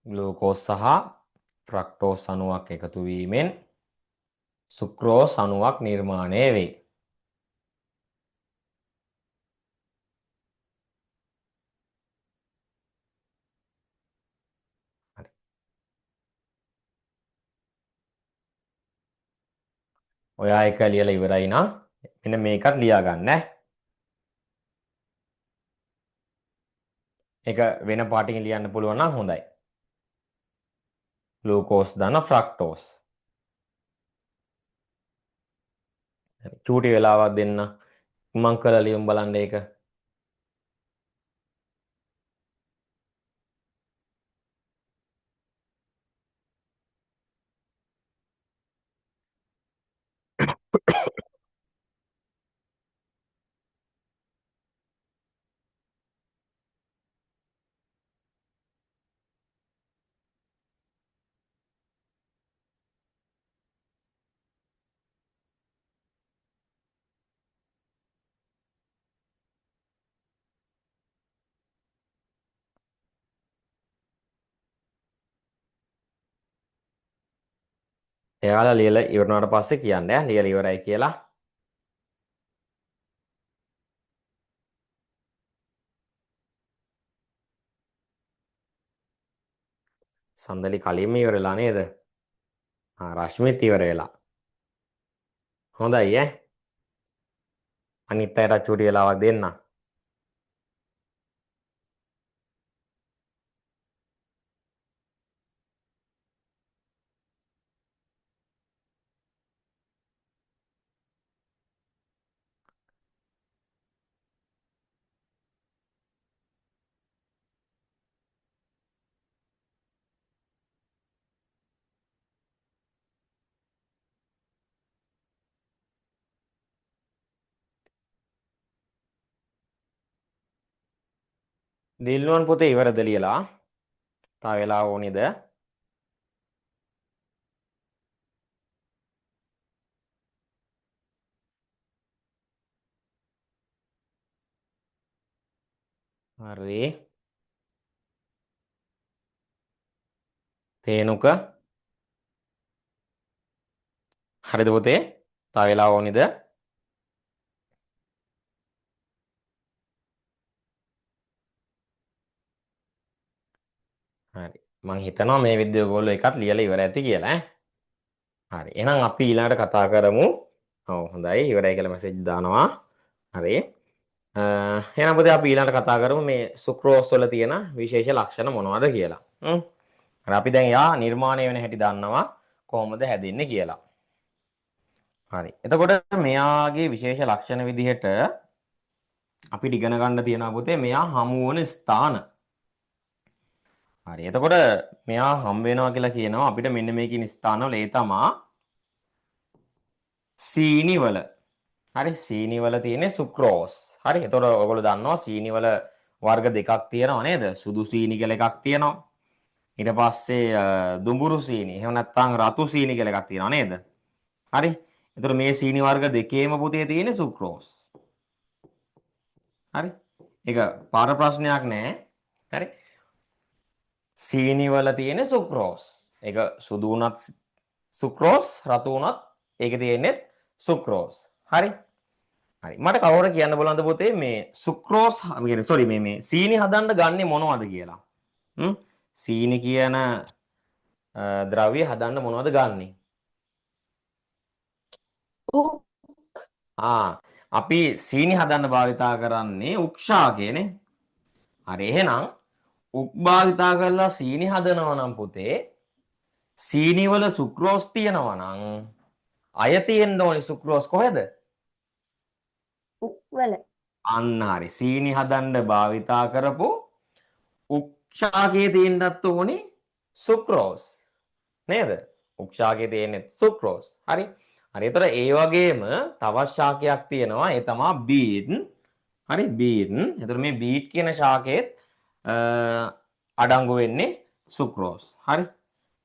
ග්ලූකෝස් සහ ෆ්‍රක්ටෝස් අණුවක් එකතු වීමෙන් සුක්‍රෝස් අණුවක් නිර්මාණය වේ. හරි. ඔයා එක ලියලා ඉවරයි නම් මෙන්න මේකත් ලියා ගන්න. ඒක වෙන පාටින් ලියන්න පුළුවන් නම් හොඳයි. ග්ලූකෝස් ධන ෆ්‍රක්ටෝස්. චූටි වෙලාවක් දෙන්න මං කරලා ලියමු බලන්න ඒක. එයාලා ලියලා ඉවරනාට පස්සේ කියන්න ඈ ලියලා ඉවරයි කියලා. සඳලි කලින්ම ඉවර වෙලා නේද? රශ්මිත් ඉවර වෙලා. හොඳයි ඈ. අනිත් අයට චූටි වෙලාවක් දෙන්න. දිල්නුවන් පුතේ ඉවරද ලියලා? තා වෙලා ඕනේද? හරි. තේනුක හරිද පුතේ? තා වෙලා ඕනේද? හරි. මං හිතනවා මේ විදිහට ඔයගොල්ලෝ එකත් ලියලා ඉවර ඇති කියලා ඈ. හරි. එහෙනම් අපි ඊළඟට කතා කරමු. ඔව් හොඳයි. ඉවරයි කියලා මැසේජ් දානවා. හරි. එහෙනම් පුතේ අපි ඊළඟට කතා කරමු මේ සුක්‍රෝස් වල තියෙන විශේෂ ලක්ෂණ මොනවද කියලා. හරි අපි දැන් යා නිර්මාණය වෙන හැටි දන්නවා කොහොමද හැදෙන්නේ කියලා. හරි. එතකොට මෙයාගේ විශේෂ ලක්ෂණ විදිහට අපිට ඉගෙන ගන්න තියෙනවා පුතේ මෙයා හමු වන ස්ථාන. හරි. එතකොට මෙයා හම් වෙනවා කියලා කියනවා අපිට මෙන්න මේ කියන ස්ථානවල ඒ තමා සීනි වල. හරි. සීනි වල තියෙන්නේ සුක්‍රෝස්. හරි. එතකොට ඔයගොල්ලෝ දන්නවා සීනි වල වර්ග දෙකක් තියෙනවා නේද? සුදු සීනි කියලා එකක් තියෙනවා. ඊට පස්සේ දුඹුරු සීනි. එහෙම නැත්නම් රතු සීනි කියලා එකක් තියෙනවා නේද? හරි. එතකොට මේ සීනි වර්ග දෙකේම පුතේ තියෙන්නේ සුක්‍රෝස්. හරි. ඒක පාර ප්‍රශ්නයක් නෑ. හරි. සීනි වල තියෙන සුක්‍රෝස්. ඒක සුදු වුණත් සුක්‍රෝස්, රතු වුණත් ඒකේ තියෙන්නේ සුක්‍රෝස්. හරි. හරි. මට කවුරු කියන්න බලන්නද පුතේ මේ සුක්‍රෝස් කියන්නේ සෝරි මේ සීනි හදන්න ගන්නේ මොනවද කියලා? සීනි කියන ද්‍රව්‍ය හදන්න මොනවද ගන්නෙ? අපි සීනි හදන්න භාවිතා කරන්නේ උක්ෂාකයනේ. හරි. එහෙනම් උක් භාවිතා කරලා සීනි හදනවා නම් පුතේ සීනි වල සුක්‍රෝස් තියෙනවා නම් අය තියෙන්න ඕනි සුක්‍රෝස් කොහෙද? වල. අන්න හරි. සීනි හදන්න භාවිතා කරපු උක්ෂාකයේ තියෙන්නත් ඕනි සුක්‍රෝස්. නේද? උක්ෂාකයේ තියෙන්නේ සුක්‍රෝස්. හරි. හරි. ඒතර ඒ වගේම තවත් ශාකයක් තියෙනවා. ඒ තමයි බීට්. හරි බීට්. ඒතර මේ බීට් කියන ශාකයේත් අඩංගු වෙන්නේ සුක්‍රෝස්. හරි.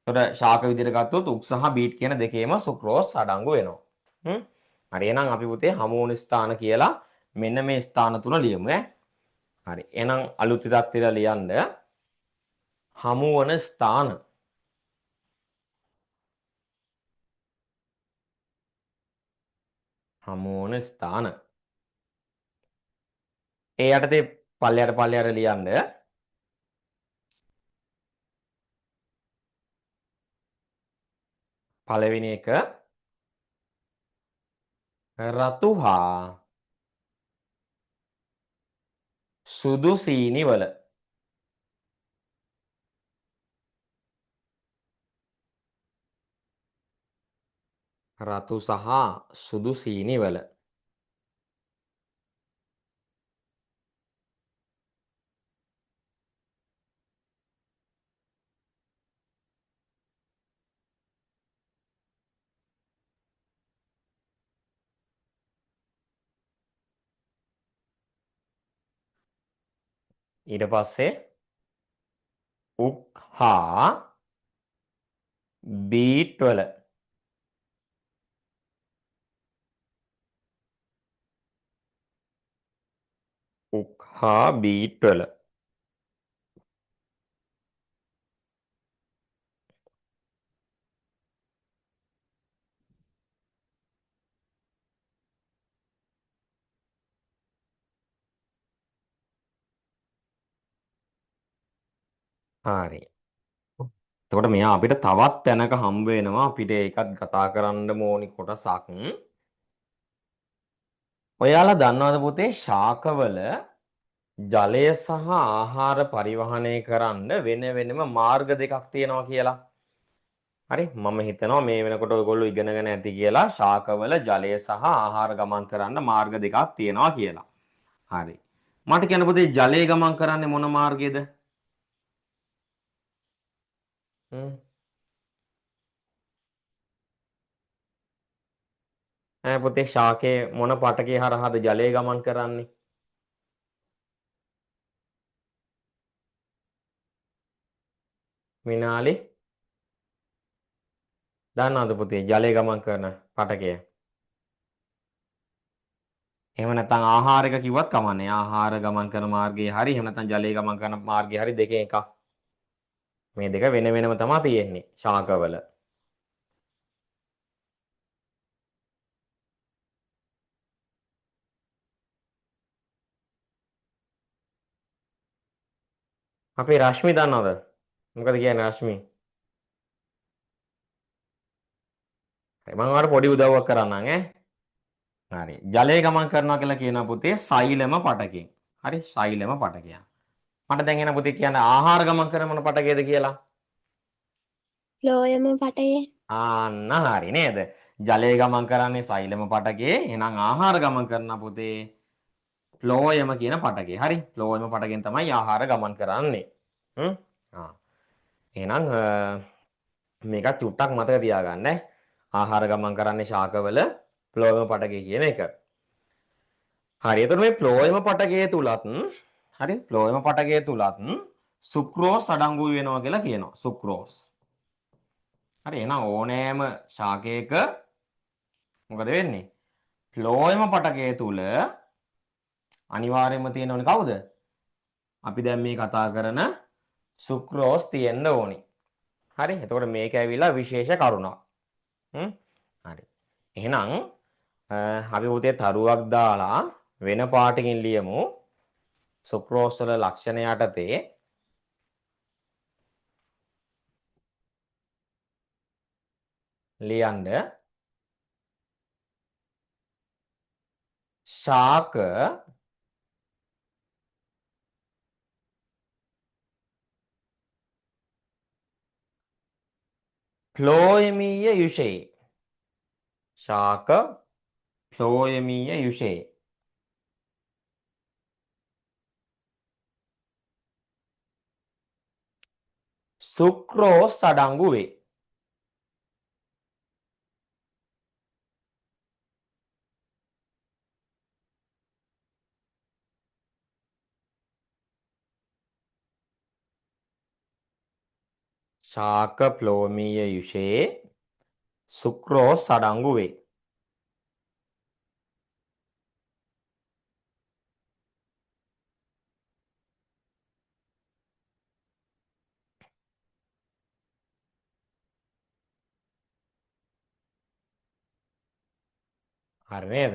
ඒතර ශාක විදිහට ගත්තොත් උක් සහ බීට් කියන දෙකේම සුක්‍රෝස් අඩංගු වෙනවා. හරි. එහෙනම් අපි පුතේ හමු වුණ ස්ථාන කියලා මෙන්න මේ ස්ථාන තුන ලියමු ඈ. හරි. එහෙනම් අලුත් ඉදක් තියලා ලියන්න. හමු වන ස්ථාන. හමු වන ස්ථාන. ඒ යටතේ පල්ලයට ලියන්න. පළවෙනි එක රතු හා සුදු සීනි වල. රතු සහ සුදු සීනි වල. ඊට පස්සේ උක් හා බීට් වල. උක් හා බීට් වල. හරි. එතකොට මෙයා අපිට තවත් තැනක හම්බ වෙනවා අපිට ඒකත් කතා කරන්න ඕනි කොටසක්. ඔයාලා දන්නවද පුතේ ශාකවල ජලය සහ ආහාර පරිවහනය කරන්න වෙන වෙනම මාර්ග දෙකක් තියෙනවා කියලා. හරි මම හිතනවා මේ වෙනකොට ඔයගොල්ලෝ ඉගෙනගෙන ඇති කියලා ශාකවල ජලය සහ ආහාර ගමන් කරන්න මාර්ග දෙකක් තියෙනවා කියලා. හරි. මට කියන්න පුතේ ජලය ගමන් කරන්නේ මොන මාර්ගයේද? පුතේ ශාකයේ මොන පටකේ හරහාද ජලය ගමන් කරන්නේ? මිනාලි දන්නවද පුතේ ජලය ගමන් කරන පටකය? එහෙම නැත්නම් ආහාර එක කිව්වත් කමන්නේ. ආහාර ගමන් කරන මාර්ගයේ හරි එහෙම නැත්නම් ජලය ගමන් කරන මාර්ගයේ හරි දෙකෙන් එකක්. මේ දෙක වෙන වෙනම තමයි තියෙන්නේ ශාකවල. අපේ රශ්මි දන්නවද? මොකද කියන්නේ රශ්මි? මම ඔයාලට පොඩි උදව්වක් කරන්නම් ඈ. හරි. ජලය ගමන් කරනවා කියලා කියනවා පුතේ සෛලම පටකෙන්. හරි සෛලම පටකයක්. මට දැන් එන පුතේ කියන්න ආහාර ගමන් කරන මොන පටකයේද කියලා? ලෝයම පටේ. ආන්න හරි නේද? ජලය ගමන් කරන්නේ සෛලම පටකේ. එහෙනම් ආහාර ගමන් කරන පුතේ ෆ්ලෝයම කියන පටකේ. හරි. ෆ්ලෝයම පටකෙන් තමයි ආහාර ගමන් කරන්නේ. එහෙනම් මේක චුට්ටක් මතක තියාගන්න. ආහාර ගමන් කරන්නේ ශාකවල ෆ්ලෝයම පටකේ කියන එක. හරි. එතකොට මේ ෆ්ලෝයම පටකයේ තුලත් හරි ෆ්ලෝයම පටකයේ තුලත් සුක්‍රෝස් අඩංගු වෙනවා කියලා කියනවා. සුක්‍රෝස්. හරි. එහෙනම් ඕනෑම ශාකයක මොකද වෙන්නේ? ෆ්ලෝයම පටකයේ තුල අනිවාර්යයෙන්ම තියෙන ඕනේ කවුද? අපි දැන් මේ කතා කරන සුක්‍රෝස් තියෙන්න ඕනි. හරි. එතකොට මේක ඇවිල්ලා විශේෂ කරුණක්. හරි. එහෙනම් අපි උතේ තරුවක් දාලා වෙන පාටකින් ලියමු. සුක්‍රෝස් වල ලක්ෂණ යටතේ ලියන්න ශාක ෆ්ලෝයමීය යුෂේ. ශාක ෆ්ලෝයමීය යුෂේ. සුක්‍රෝස් අඩංගු වේ. ශාක ෆ්ලෝමීය යුෂේ සුක්‍රෝස් අඩංගු වේ. හරි නේද?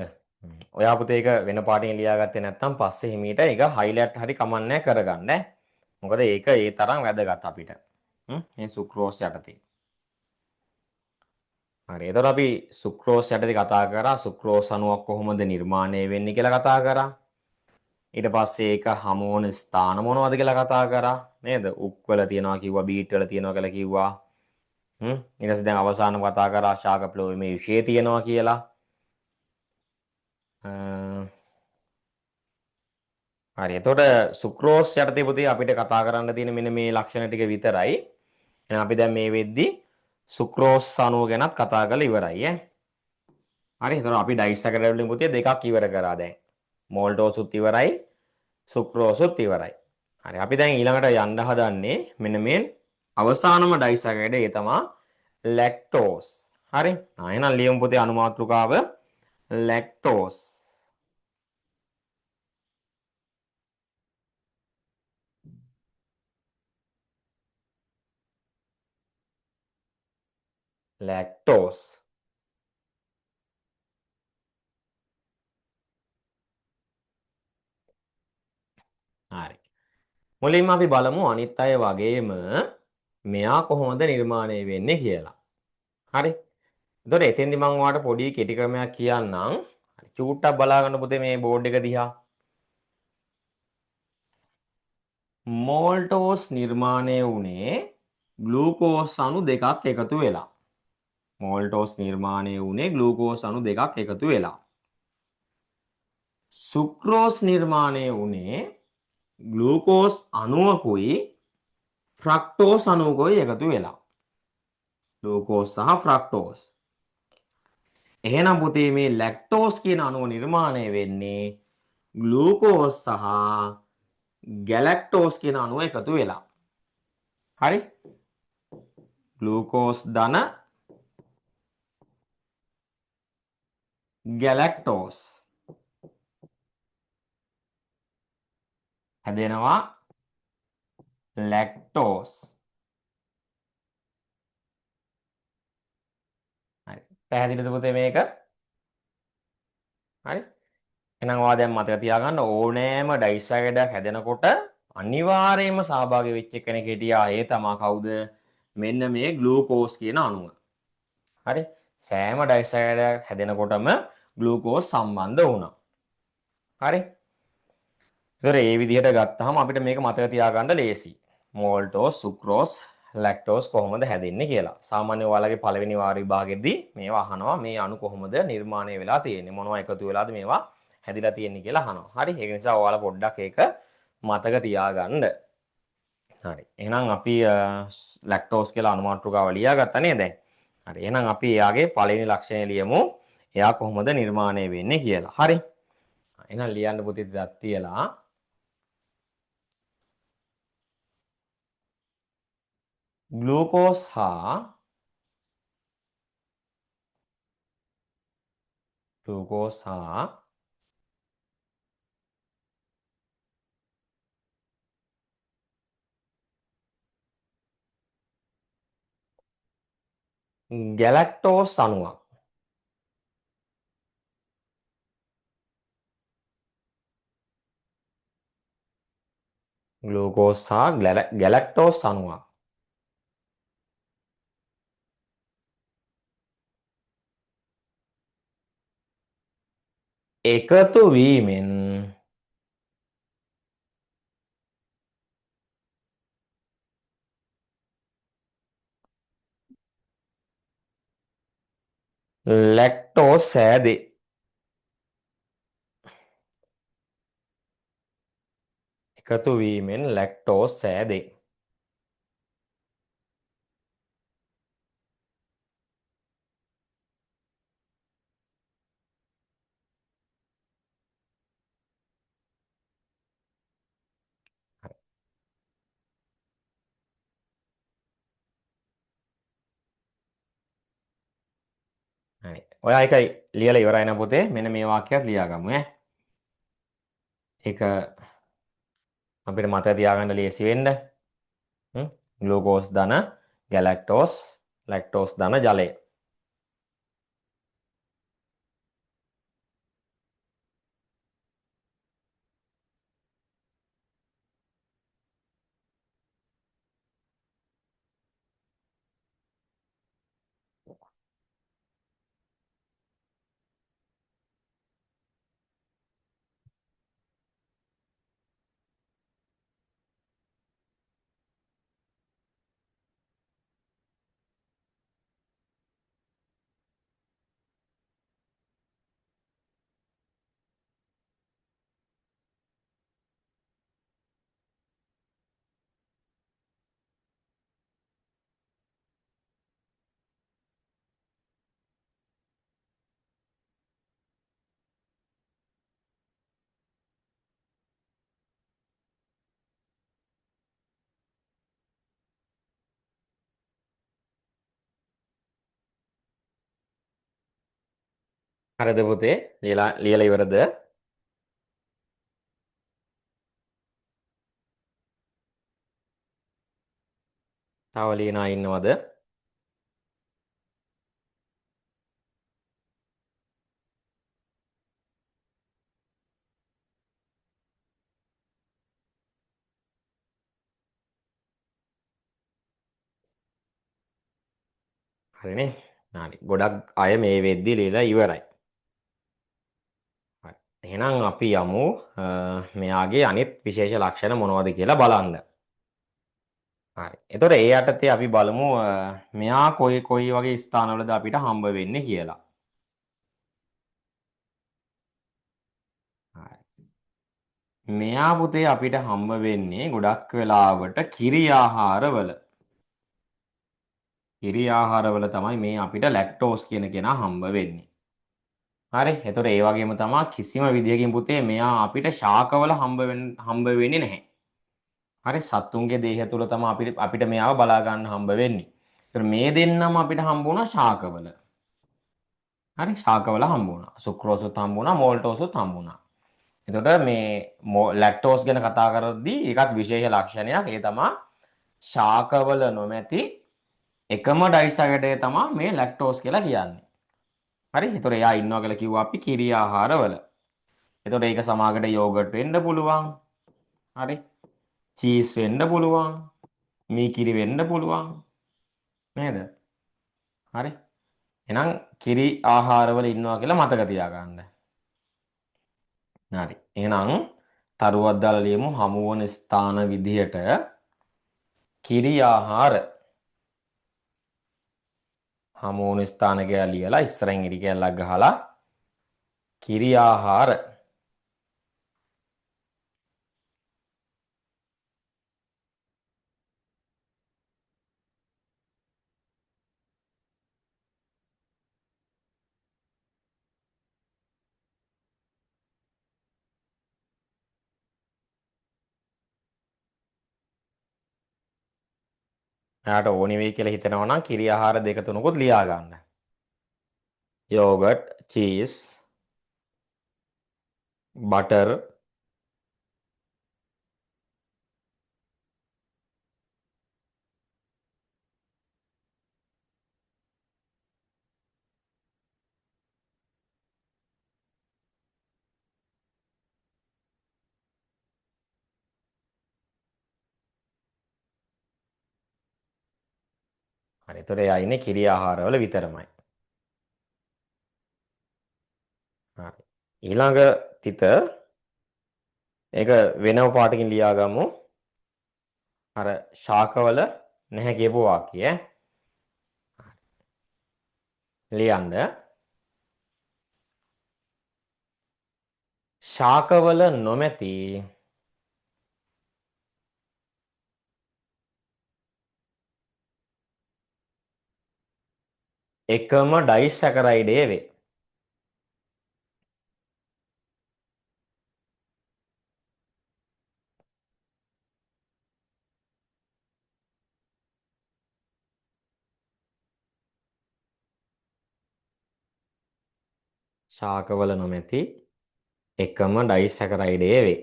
ඔයා පුතේ ඒක වෙන පාටින් ලියාගත්තේ නැත්නම් පස්සේ හිමීට ඒක හයිලයිට් හරි කමන්නේ කරගන්න. මොකද ඒක ඒ තරම් වැදගත් අපිට. මේ සුක්‍රෝස් යටතේ. හරි. එතකොට අපි සුක්‍රෝස් යටතේ කතා කරා සුක්‍රෝස් අණුවක් කොහොමද නිර්මාණය වෙන්නේ කියලා කතා කරා. ඊට පස්සේ ඒක හමු වන ස්ථාන මොනවද කියලා කතා කරා. නේද? උක් වල තියනවා කිව්වා, බීට් වල තියනවා කියලා කිව්වා. ඊට පස්සේ දැන් අවසානම කතා කරා ශාක ෆ්ලෝයමේ විශේෂය තියනවා කියලා. හරි. එතකොට සුක්‍රෝස් යටතේ පුතේ අපිට කතා කරන්න තියෙන මෙන්න මේ ලක්ෂණ ටික විතරයි. එහෙනම් අපි දැන් මේ වෙද්දි සුක්‍රෝස් අණුව ගැනත් කතා කරලා ඉවරයි ඈ. හරි. එතකොට අපි ඩයිසැකරයිඩ් වලින් පුතේ දෙකක් ඉවර කරා දැන්. මෝල්ටෝසුත් ඉවරයි, සුක්‍රෝසුත් ඉවරයි. හරි. අපි දැන් ඊළඟට යන්න හදන්නේ මෙන්න මේ අවසානම ඩයිසැකරයිඩ් ඒ තමයි ලැක්ටෝස්. හරි. එහෙනම් ලියමු පුතේ අනුමාත්‍රිකාව ලැක්ටෝස්. ලැක්ටෝස්. හරි. මුලින්ම අපි බලමු අනිත් අය වගේම මෙයා කොහොමද නිර්මාණය වෙන්නේ කියලා. හරි. එතකොට එතෙන්දි මම ඔයාලට පොඩි කෙටි ක්‍රමයක් කියන්නම්. චූට්ටක් බලා ගන්න පුතේ මේ බෝඩ් එක දිහා. මෝල්ටෝස් නිර්මාණය වුණේ ග්ලූකෝස් අණු දෙකක් එකතු වෙලා. මෝල්ටෝස් නිර්මාණය වුණේ ග්ලූකෝස් අණු දෙකක් එකතු වෙලා. සුක්‍රෝස් නිර්මාණය වුණේ ග්ලූකෝස් අණුවකුයි ෆ්‍රක්ටෝස් අණුවකුයි එකතු වෙලා. ග්ලූකෝස් සහ ෆ්‍රක්ටෝස්. එහෙනම් පුතේ මේ ලැක්ටෝස් කියන අණුව නිර්මාණය වෙන්නේ ග්ලූකෝස් සහ ගැලැක්ටෝස් කියන අණුව එකතු වෙලා. හරි? ග්ලූකෝස් ධන ගැලැක්ටෝස් හැදෙනවා ලැක්ටෝස්. හරි. පැහැදිලිද පුතේ මේක? හරි. එහෙනම් ඔයා දැන් මතක තියාගන්න ඕනෑම ඩයිසැකරයිඩයක් හැදෙනකොට අනිවාර්යයෙන්ම සහභාගී වෙච්ච කෙනෙක් හිටියා. ඒ තමයි කවුද? මෙන්න මේ ග්ලූකෝස් කියන අණුව. හරි. සෑම ඩයිසැකරයිඩයක් හැදෙනකොටම ග්ලූකෝස් සම්බන්ධ වුණා. හරි. ඒතර ඒ විදිහට ගත්තාම අපිට මේක මතක තියාගන්න ලේසි. මෝල්ටෝස්, සුක්‍රෝස්, ලැක්ටෝස් කොහොමද හැදෙන්නේ කියලා. සාමාන්‍ය ඔයාලගේ පළවෙනි වාර විභාගෙදී මේවා අහනවා මේ අණු කොහොමද නිර්මාණය වෙලා තියෙන්නේ? මොනවා එකතු වෙලාද මේවා හැදිලා තියෙන්නේ කියලා අහනවා. හරි. ඒක නිසා ඔයාලා පොඩ්ඩක් ඒක මතක තියාගන්න. හරි. එහෙනම් අපි ලැක්ටෝස් කියලා අනුමාත්‍රකාව ලියාගත්තා නේද දැන්? හරි. එහෙනම් අපි එයාගේ පළවෙනි ලක්ෂණය ලියමු. එයා කොහොමද නිර්මාණය වෙන්නේ කියලා. හරි. එහෙනම් ලියන්න පුතේ ටිකක් තියලා ග්ලූකෝස් හා ගැලැක්ටෝස් අණුවක් ගැලැක්ටෝස් අණුවක් එකතු වීමෙන් ලැක්ටෝස් සෑදේ. එකතු වීමෙන් ලැක්ටෝස් සෑදේ. හරි. ඔයා එක ලියලා ඉවරයි නේද පුතේ? මෙන්න මේ වාක්‍යයත් ලියාගමු ඈ. ඒක අපිට මතක තියාගන්න ලේසි වෙන්න. ග්ලූකෝස් ධන ගැලැක්ටෝස් ලැක්ටෝස් ධන ජලය. හරිද පුතේ? ලියලා ඉවරද? තව ලියනා ඉන්නවද? හරිනේ. හරි. ගොඩක් අය මේ වෙද්දි ලියලා ඉවරයි. හරි. එහෙනම් අපි යමු මෙයාගේ අනිත් විශේෂ ලක්ෂණ මොනවද කියලා බලන්න. හරි. එතකොට ඒ යටතේ අපි බලමු මෙයා කොයි වගේ ස්ථානවලද අපිට හම්බ වෙන්නේ කියලා. හරි. මෙයා පුතේ අපිට හම්බ වෙන්නේ ගොඩක් වෙලාවට කිරි ආහාරවල. කිරි ආහාරවල තමයි මේ අපිට ලැක්ටෝස් කියන කෙනා හම්බ වෙන්නේ. හරි. එතකොට ඒ වගේම තමයි කිසිම විදියකින් පුතේ මෙයා අපිට ශාකවල හම්බ වෙන්නේ නැහැ. හරි. සත්තුන්ගේ දේහය තුල තමයි අපිට මෙයාව බලා ගන්න හම්බ වෙන්නේ. ඒතර මේ දෙන්නම අපිට හම්බ වුණා ශාකවල. හරි. ශාකවල හම්බ වුණා. සුක්‍රෝසුත් හම්බ වුණා, මෝල්ටෝසුත් හම්බ වුණා. එතකොට මේ ලැක්ටෝස් ගැන කතා කරද්දී ඒකත් විශේෂ ලක්ෂණයක්. ඒ තමයි ශාකවල නොමැති එකම ඩයිසැකරයිඩය තමයි මේ ලැක්ටෝස් කියලා කියන්නේ. හරි. ඒතකොට එයා ඉන්නවා කියලා කිව්වා අපි කිරි ආහාරවල. එතකොට ඒක සමාගයට යෝගට් වෙන්න පුළුවන්. හරි. චීස් වෙන්න පුළුවන්. මී කිරි වෙන්න පුළුවන්. නේද? හරි. එහෙනම් කිරි ආහාරවල ඉන්නවා කියලා මතක තියාගන්න. හරි. එහෙනම් තරුවක් දාලා ලියමු හමු වන ස්ථාන විදිහට කිරි ආහාර. හමු වන ස්ථාන කියලා ලියලා ඉස්සරහින් ඉරි කැල්ලක් ගහලා කිරි ආහාර එයාට ඕනි වෙයි කියලා හිතනවා නම් කිරි ආහාර දෙක තුනකුත් ලියා ගන්න. යෝගට්, චීස්, බටර්, හරි. ඒතකොට එයා ඉන්නේ කිරි ආහාරවල විතරමයි. හරි. ඊළඟ තිත ඒක වෙනම පාටකින් ලියා ගමු. අර ශාකවල නැහැ කියපු වාක්‍යය ලියන්න. ශාකවල නොමැති එකම ඩයිසැකරයිඩය වේ. ශාකවල නොමැති එකම ඩයිසැකරයිඩය වේ.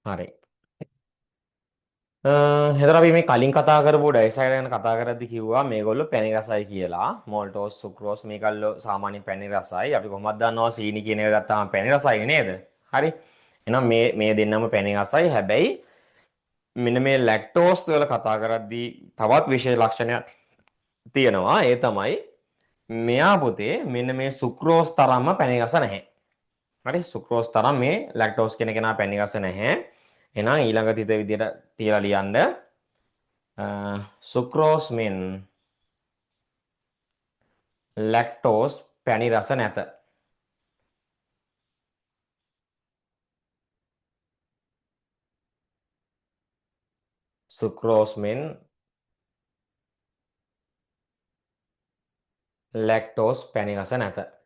හරි. එතකොට අපි මේ කලින් කතා කරපු ඩයිසැකරයිඩ් ගැන කතා කරද්දි කිව්වා මේගොල්ලෝ පැණි රසයි කියලා. මෝල්ටෝස්, සුක්‍රෝස් මේකල්ලෝ සාමාන්‍ය පැණි රසයි. අපි කොහොමද දන්නවා සීනි කියන එක ගත්තාම පැණි රසයි නේද? හරි. එහෙනම් මේ දෙන්නම පැණි රසයි. හැබැයි මෙන්න මේ ලැක්ටෝස් වල කතා කරද්දී තවත් විශේෂ ලක්ෂණයක් තියෙනවා. ඒ තමයි මෙයා පුතේ මෙන්න මේ සුක්‍රෝස් තරම්ම පැණි රස නැහැ. හරි. සුක්‍රෝස් තරම් මේ ලැක්ටෝස් කියන කෙනා පැණි රස නැහැ. එහෙනම් ඊළඟ තිත විදියට තියලා ලියන්න. සුක්‍රෝස් මෙන් ලැක්ටෝස් පැණි රස නැත. සුක්‍රෝස් මෙන් ලැක්ටෝස් පැණි රස නැත.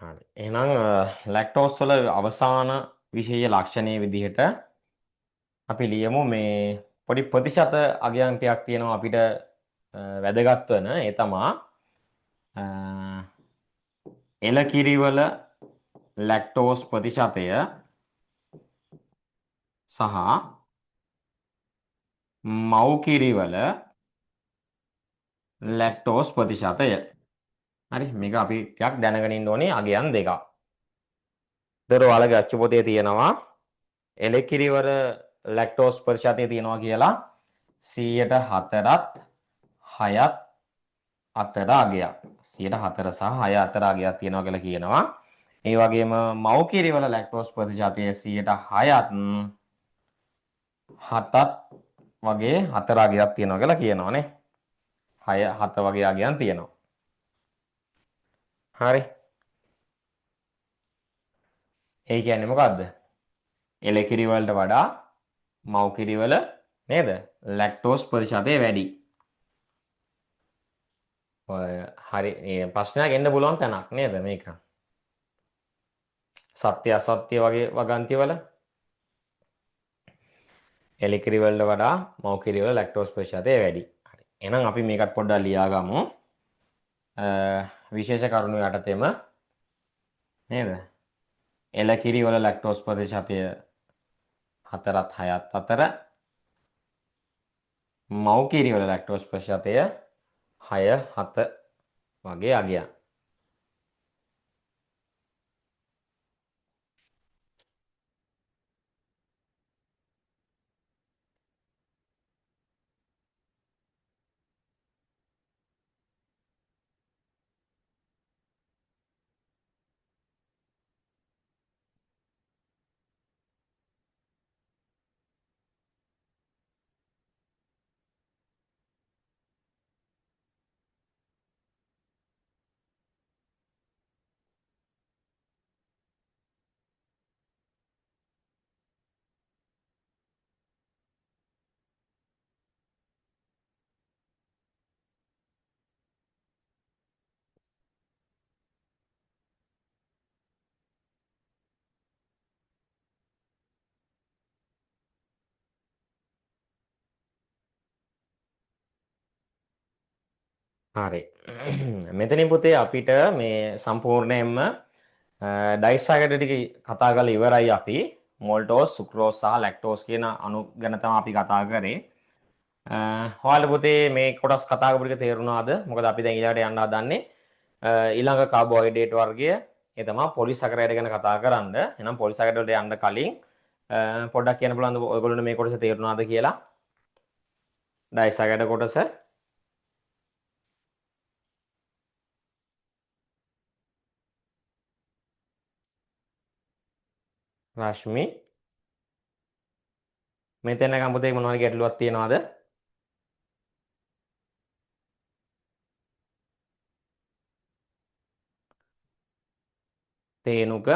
හරි. එහෙනම් ලැක්ටෝස් වල අවසාන විශේෂ ලක්ෂණයේ විදිහට අපි ලියමු මේ පොඩි ප්‍රතිශත අගයන්තයක් තියෙනවා අපිට වැදගත් වෙන. ඒ තමා එළකිරි වල ලැක්ටෝස් ප්‍රතිශතය සහ මව්කිරි වල ලැක්ටෝස් ප්‍රතිශතය. හරි. මේක අපි ටිකක් දැනගෙන ඉන්න ඕනේ අගයන් දෙකක්. දර ඔයාලගේ අච්චු පොතේ තියෙනවා එළකිරි වල ලැක්ටෝස් ප්‍රතිශතය තියෙනවා කියලා 4%ත් 6ත් අතර අගයක්. 4% සහ 6 අතර අගයක් තියෙනවා කියලා කියනවා. ඒ වගේම මව්කිරි වල ලැක්ටෝස් ප්‍රතිශතය 6ත් 7ත් වගේ අතර අගයක් තියෙනවා කියලා කියනවානේ. 6 7 වගේ අගයන් තියෙනවා. හරි. ඒ කියන්නේ මොකද්ද? එළකිරි වලට වඩා මව්කිරි වල නේද? ලැක්ටෝස් ප්‍රතිශතය වැඩි. හරි මේ ප්‍රශ්නයක් එන්න පුළුවන් තැනක් නේද මේක? සත්‍ය අසත්‍ය වගේ වගන්ති වල එළකිරි වලට වඩා මව්කිරි වල ලැක්ටෝස් ප්‍රතිශතය වැඩි. හරි. එහෙනම් අපි මේකත් පොඩ්ඩක් ලියා ගමු. විශේෂ කරුණු යටතේම නේද? එළකිරි වල ලැක්ටෝස් ප්‍රතිශතය 4ත් 6ත් අතර මව්කිරි වල ලැක්ටෝස් ප්‍රතිශතය 6 7 වගේ අගයක්. හරි. මෙතනින් පුතේ අපිට මේ සම්පූර්ණයෙන්ම ඩයිස් සාකට් ටික කතා කරලා ඉවරයි අපි. මොල්ටෝස්, සුක්‍රෝස් සහ ලැක්ටෝස් කියන අණු ගැන තමයි අපි කතා කරේ. ඔයාලට පුතේ මේ කොටස් කතා කරපු ටික තේරුණාද? මොකද අපි දැන් ඊළඟට යන්න හදන්නේ ඊළඟ කාබෝහයිඩ්‍රේට් වර්ගය. ඒ තමයි පොලිසැකරයිඩ් ගැන කතා කරන්න. එහෙනම් පොලිසැකරයිඩ් වලට යන්න කලින් පොඩ්ඩක් කියන්න පුළුවන්ද ඔයගොල්ලෝ මේ කොටස තේරුණාද කියලා? ඩයිස් සාකට් කොටස රශ්මි මෙතන ගම්පුතේ මොනවද ගැටලුවක් තියනවද? තේනුක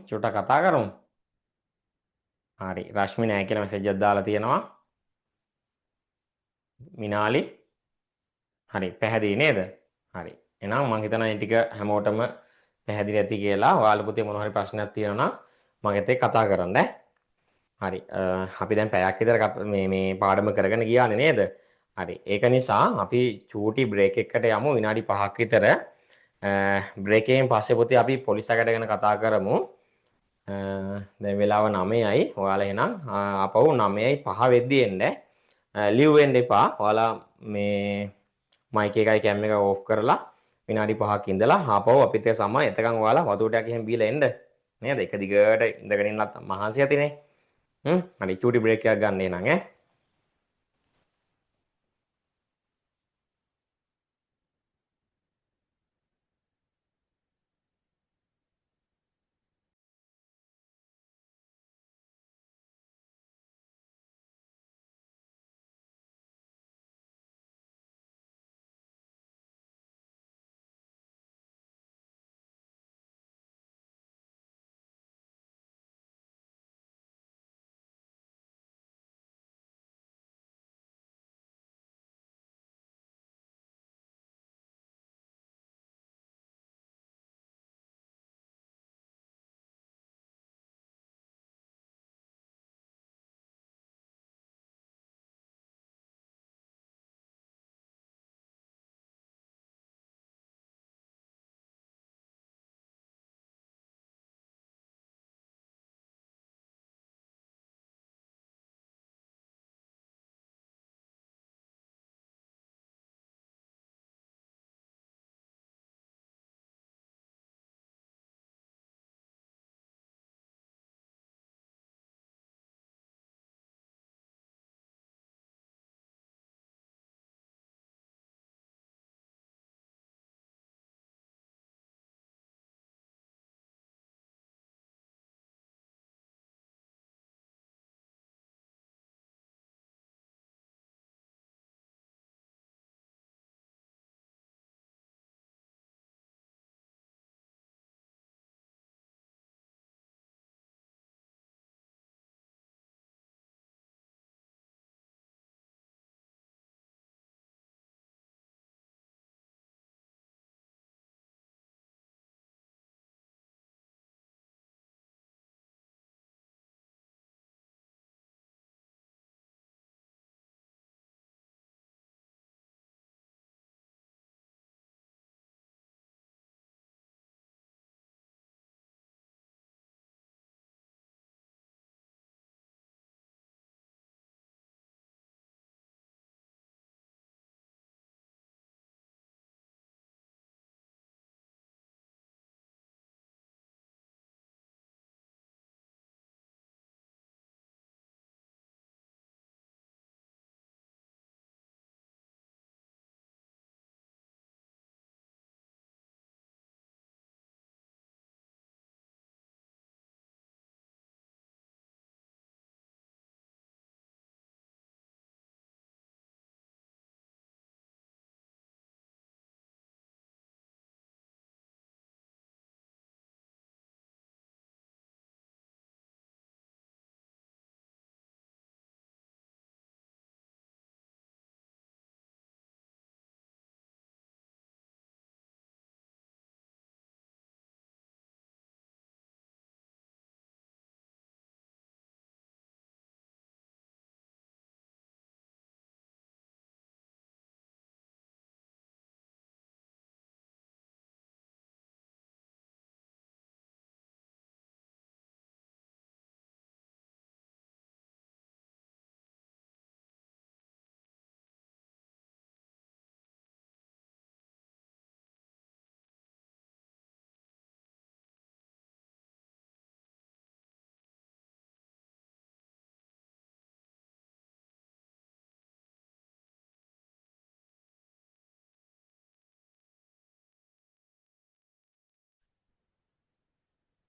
චුට්ටක් කතා කරමු. හරි රශ්මි නෑ කියලා මැසේජ් එකක් දාලා තියෙනවා. මිනාලි හරි පැහැදිලි නේද? හරි. එහෙනම් මම හිතනවා මේ ටික හැමෝටම පැහැදිලි ඇති කියලා. ඔයාලා පුතේ මොන හරි ප්‍රශ්නයක් තියෙනවා නම් මගෙත් එක්ක කතා කරන්න ඈ. හරි. අපි දැන් පැයක් විතර මේ පාඩම කරගෙන ගියානේ නේද? හරි. ඒක නිසා අපි චූටි බ්‍රේක් එකකට යමු විනාඩි 5ක් විතර. බ්‍රේක් එකෙන් පස්සේ පුතේ අපි පොලිස් සැකයට ගැන කතා කරමු. දැන් වෙලාව 9යි. ඔයාලා එහෙනම් ආපහු 9:05 වෙද්දි එන්න. ලිව් වෙන්න එපා. ඔයාලා මේ මයික් එකයි කැම් එක ඕෆ් කරලා විනාඩි 5ක් ඉඳලා ආපහු අපිත් එක්ක සමා එතකන් ඔයාලා වතුර ටිකක් එහෙම බීලා එන්න. නේද? එක දිගට ඉඳගෙන ඉන්නත් මහන්සි ඇතිනේ. හරි චූටි බ්‍රේක් එකක් ගන්න එනං ඈ.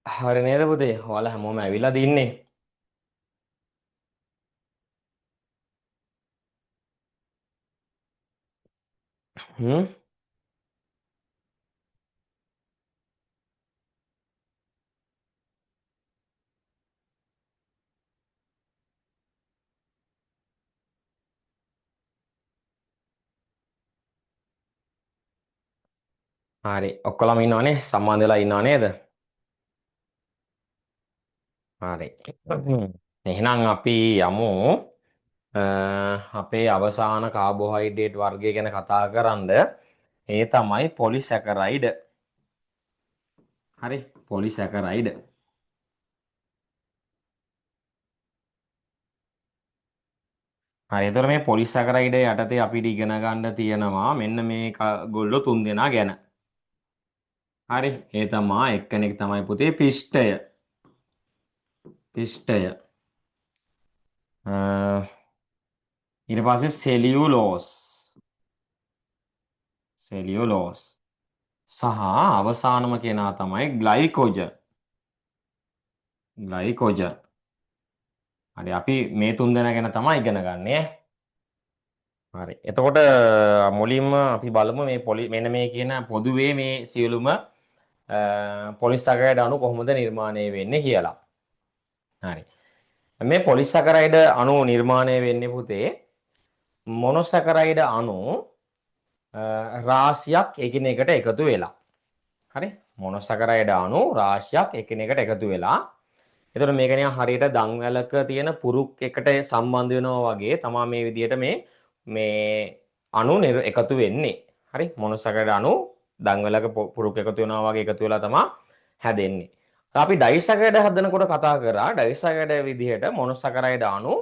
හරි නේද පුතේ? ඔයාලා හැමෝම ඇවිල්ලාද ඉන්නේ? හ්ම්. හරි. ඔක්කොලම ඉන්නවනේ? සම්බන්ධ වෙලා ඉන්නව නේද? හරි. එහෙනම් අපි යමු අපේ අවසාන කාබෝහයිඩ්‍රේට් වර්ගය ගැන කතා කරන්ද. ඒ තමයි පොලිසැකරයිඩ්. හරි. පොලිසැකරයිඩ්. හරි. එතකොට මේ පොලිසැකරයිඩ් යටතේ අපිට ඉගෙන ගන්න තියෙනවා මෙන්න මේ ගොල්ලෝ තුන් දෙනා ගැන. හරි. ඒ තමයි එක්කෙනෙක් තමයි පුතේ පිෂ්ඨය. පිෂ්ඨය. ඊට පස්සේ සෙලියුලෝස්. සෙලියුලෝස්. සහ අවසානම කෙනා තමයි ග්ලයිකෝජන්. ග්ලයිකෝජන්. හරි අපි මේ තුන් දෙනා ගැන තමයි ඉගෙන ගන්නේ. හරි. එතකොට මුලින්ම අපි බලමු මේ මෙන්න මේ කියන පොදුවේ මේ සියලුම පොලිසැකරයිඩ් අණු කොහොමද නිර්මාණය වෙන්නේ කියලා. හරි. මේ පොලිසැකරයිඩ් අණු නිර්මාණය වෙන්නේ පුතේ මොනොසැකරයිඩ් අණු රාශියක් එකිනෙකට එකතු වෙලා. හරි. මොනොසැකරයිඩ් අණු රාශියක් එකිනෙකට එකතු වෙලා. එතකොට මේක නිකන් හරියට දන්වැලක තියෙන පුරුක් එකට සම්බන්ධ වෙනවා වගේ තමයි මේ විදිහට මේ අණු එකතු වෙන්නේ. හරි. මොනොසැකරයිඩ් අණු දන්වැලක පුරුක් එකතු වෙනවා වගේ එකතු වෙලා තමයි හැදෙන්නේ. අපි ඩයිසැකරයිඩ් හදනකොට කතා කරා ඩයිසැකරයිඩ් විදිහට මොනොසැකරයිඩ් අණු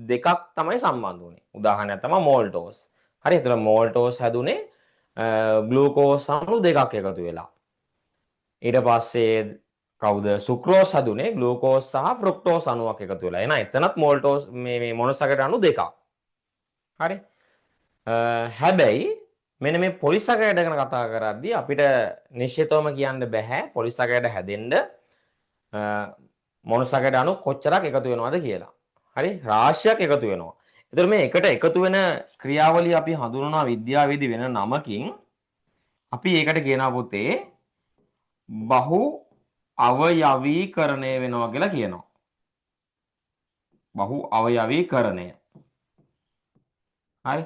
දෙකක් තමයි සම්බන්ධ වුනේ. උදාහරණයක් තමයි මෝල්ටෝස්. හරි. එතකොට මෝල්ටෝස් හැදුනේ ග්ලූකෝස් අණු දෙකක් එකතු වෙලා. ඊට පස්සේ කවුද සුක්‍රෝස් හදුනේ ග්ලූකෝස් සහ ෆ්‍රුක්ටෝස් අණුවක් එකතු වෙලා. එහෙනම් එතනත් මෝල්ටෝස් මේ මොනොසැකරයිඩ් අණු දෙකක්. හරි. හැබැයි මෙන්න මේ පොලිසැකරයිඩ් ගැන කතා කරද්දී අපිට නිශ්චිතවම කියන්න බෑ පොලිසැකරයිඩ් හැදෙන්න මොනොසැකරයිඩ් අණු කොච්චරක් එකතු වෙනවද කියලා. හරි. රාශියක් එකතු වෙනවා. ඒතර මේ එකට එකතු වෙන ක්‍රියාවලිය අපි හඳුනනවා විද්‍යාවේදී වෙන නමකින්. අපි ඒකට කියනවා පුතේ බහු අවයවීකරණය වෙනවා කියලා කියනවා. බහු අවයවීකරණය. හරි.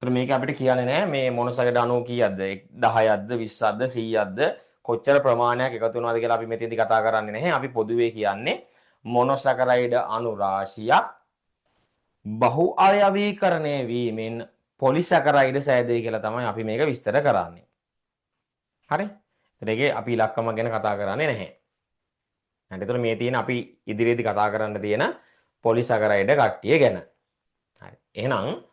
ඒතර මේක අපිට කියන්නේ නෑ මේ මොනොසැකරයිඩ් අණු කීයක්ද 10ක්ද 20ක්ද 100ක්ද කොච්චර ප්‍රමාණයක් එකතු වෙනවද කියලා අපි මෙතෙන්දී කතා කරන්නේ නැහැ. අපි පොදුවේ කියන්නේ මොනොසැකරයිඩ් අණු රාශියක් බහු අවයවීකරණය වීමෙන් පොලිසැකරයිඩ් සෑදේ කියලා තමයි අපි මේක විස්තර කරන්නේ. හරි. ඒකේ අපි ඉලක්කම ගැන කතා කරන්නේ නැහැ. හරි. ඒතර මේ තියෙන අපි ඉදිරියේදී කතා කරන්න තියෙන පොලිසැකරයිඩ් කට්ටිය ගැන. හරි. එහෙනම්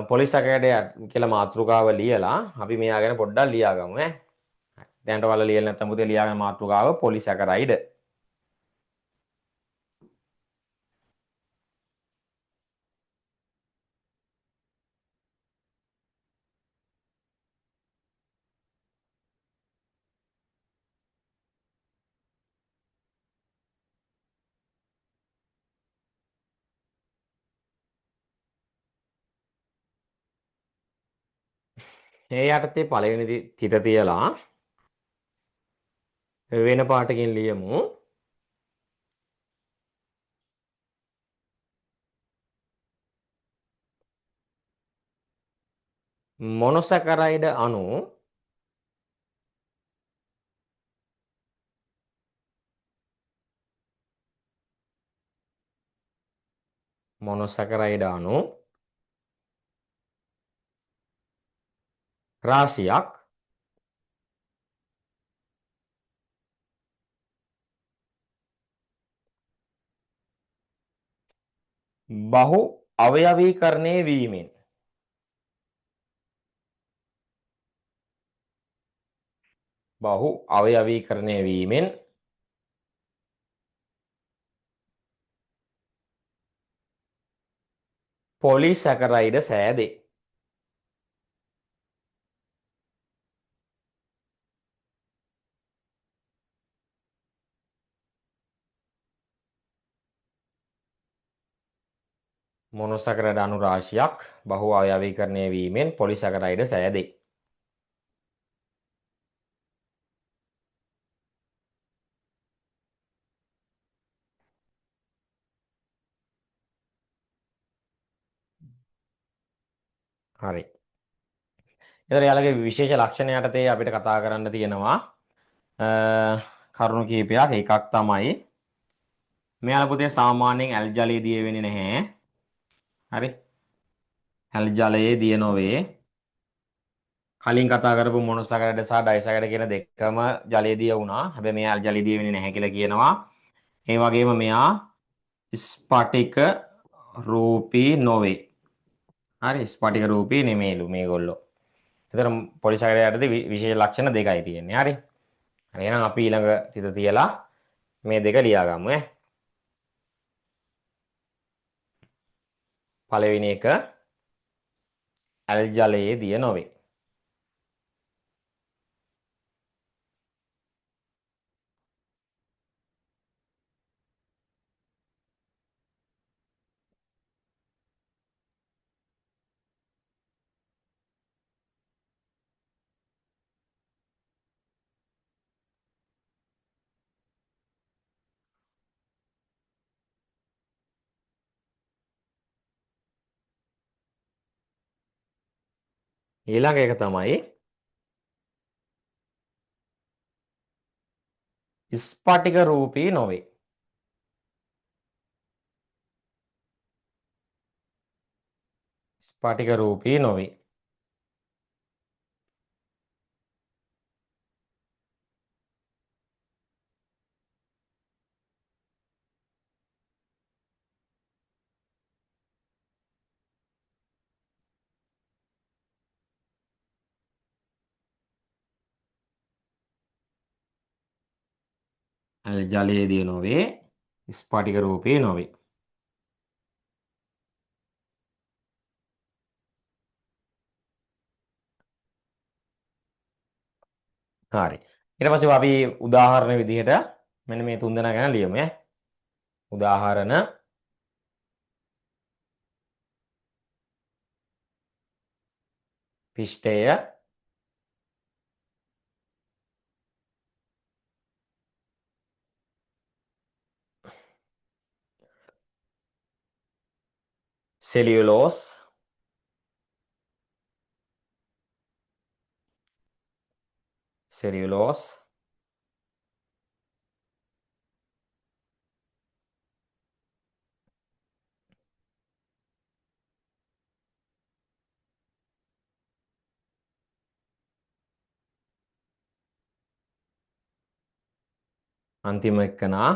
පොලිසැකරයිඩ් කියලා මාතෘකාව ලියලා අපි මෙයා ගැන පොඩ්ඩක් ලියාගමු ඈ. හරි. දැනට ඔයාලා ලියලා නැත්නම් පුතේ ලියාගෙන මාතෘකාව පොලිසැකරයිඩ්. ඒ යටතේ පළවෙනි තිත තියලා වෙන පාටකින් ලියමු. මොනොසැකරයිඩ් අණු මොනොසැකරයිඩ් අණු රාශියක් බහු අවයවීකරණය වීමෙන් බහු අවයවීකරණය වීමෙන් පොලිසැකරයිඩ් සෑදේ. මොනොසැකරයිඩ් අණු රාශියක් බහු අවයවීකරණය වීමෙන් පොලිසැකරයිඩ් සෑදේ. හරි. එතකොට යාළගේ විශේෂ ලක්ෂණ යටතේ අපිට කතා කරන්න තියෙනවා කරුණු කීපයක්. එකක් තමයි මෙයාලා පුතේ සාමාන්‍යයෙන් ඇල් ජලයේ දිය වෙන්නේ නැහැ. හරි. ඇල් ජලයේ දිය නොවේ. කලින් කතා කරපු මොනොසැකරයිඩ් සහ ඩයිසැකරයිඩ් කියන දෙකම ජලයේ දිය වුණා. හැබැයි මෙයා ඇල් ජලයේ දිය වෙන්නේ නැහැ කියලා කියනවා. ඒ වගේම මෙයා ස්පටික රූපී නොවේ. හරි ස්පටික රූපී නෙමෙයිලු මේගොල්ලෝ. එතන පොලිසැකරයිඩ් යටතේ විශේෂ ලක්ෂණ දෙකයි තියෙන්නේ. හරි. හරි එහෙනම් අපි ඊළඟ තිත තියලා මේ දෙක ලියාගමු ඈ. පළවෙනි එක ඇල් ජලයේ දිය නොවේ. ඊළඟ එක තමයි ස්පටික රූපී නොවේ. ස්පටික රූපී නොවේ. ඇල් ජලයේ දිය නොවේ. ස්පටික රූපී නොවේ. හරි. ඊට පස්සේ අපි උදාහරණ විදිහට මෙන්න මේ තුන් දෙනා ගැන ලියමු ඈ. උදාහරණ පිෂ්ඨය සෙලියුලෝස් සෙලියුලෝස් අන්තිම එක්කනා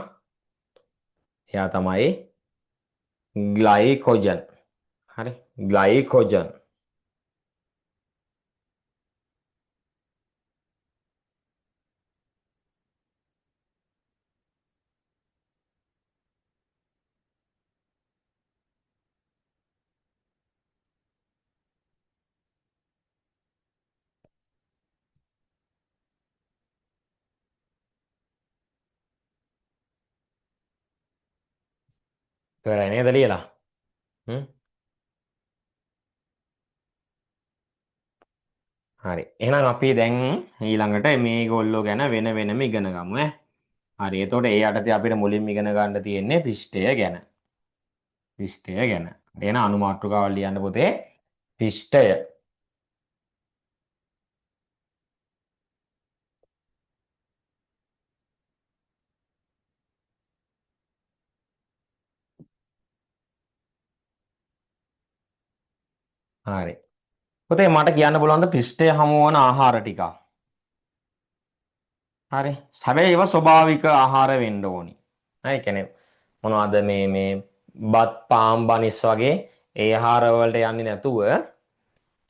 එයා තමයි ග්ලයිකොජන්. හරි ග්ලයිකොජන්. ඉවරයි නේද ලියලා? හ්ම්. හරි. එහෙනම් අපි දැන් ඊළඟට මේගොල්ලෝ ගැන වෙන වෙනම ඉගෙන ගමු ඈ. හරි. එතකොට ඒ යටතේ අපිට මුලින්ම ඉගෙන ගන්න තියෙන්නේ පිෂ්ඨය ගැන. පිෂ්ඨය ගැන. එහෙනම් අනු මාතෘකාවල් ලියන්න පුතේ. පිෂ්ඨය. හරි. පුතේ මට කියන්න පුළුවන්ද පිෂ්ඨය හමු වන ආහාර ටික? හරි. හැබැයි ඒවා ස්වභාවික ආහාර වෙන්න ඕනි. හරි. කියන්නේ මොනවද මේ බත් පාන් බනිස් වගේ ඒ ආහාර වලට යන්නේ නැතුව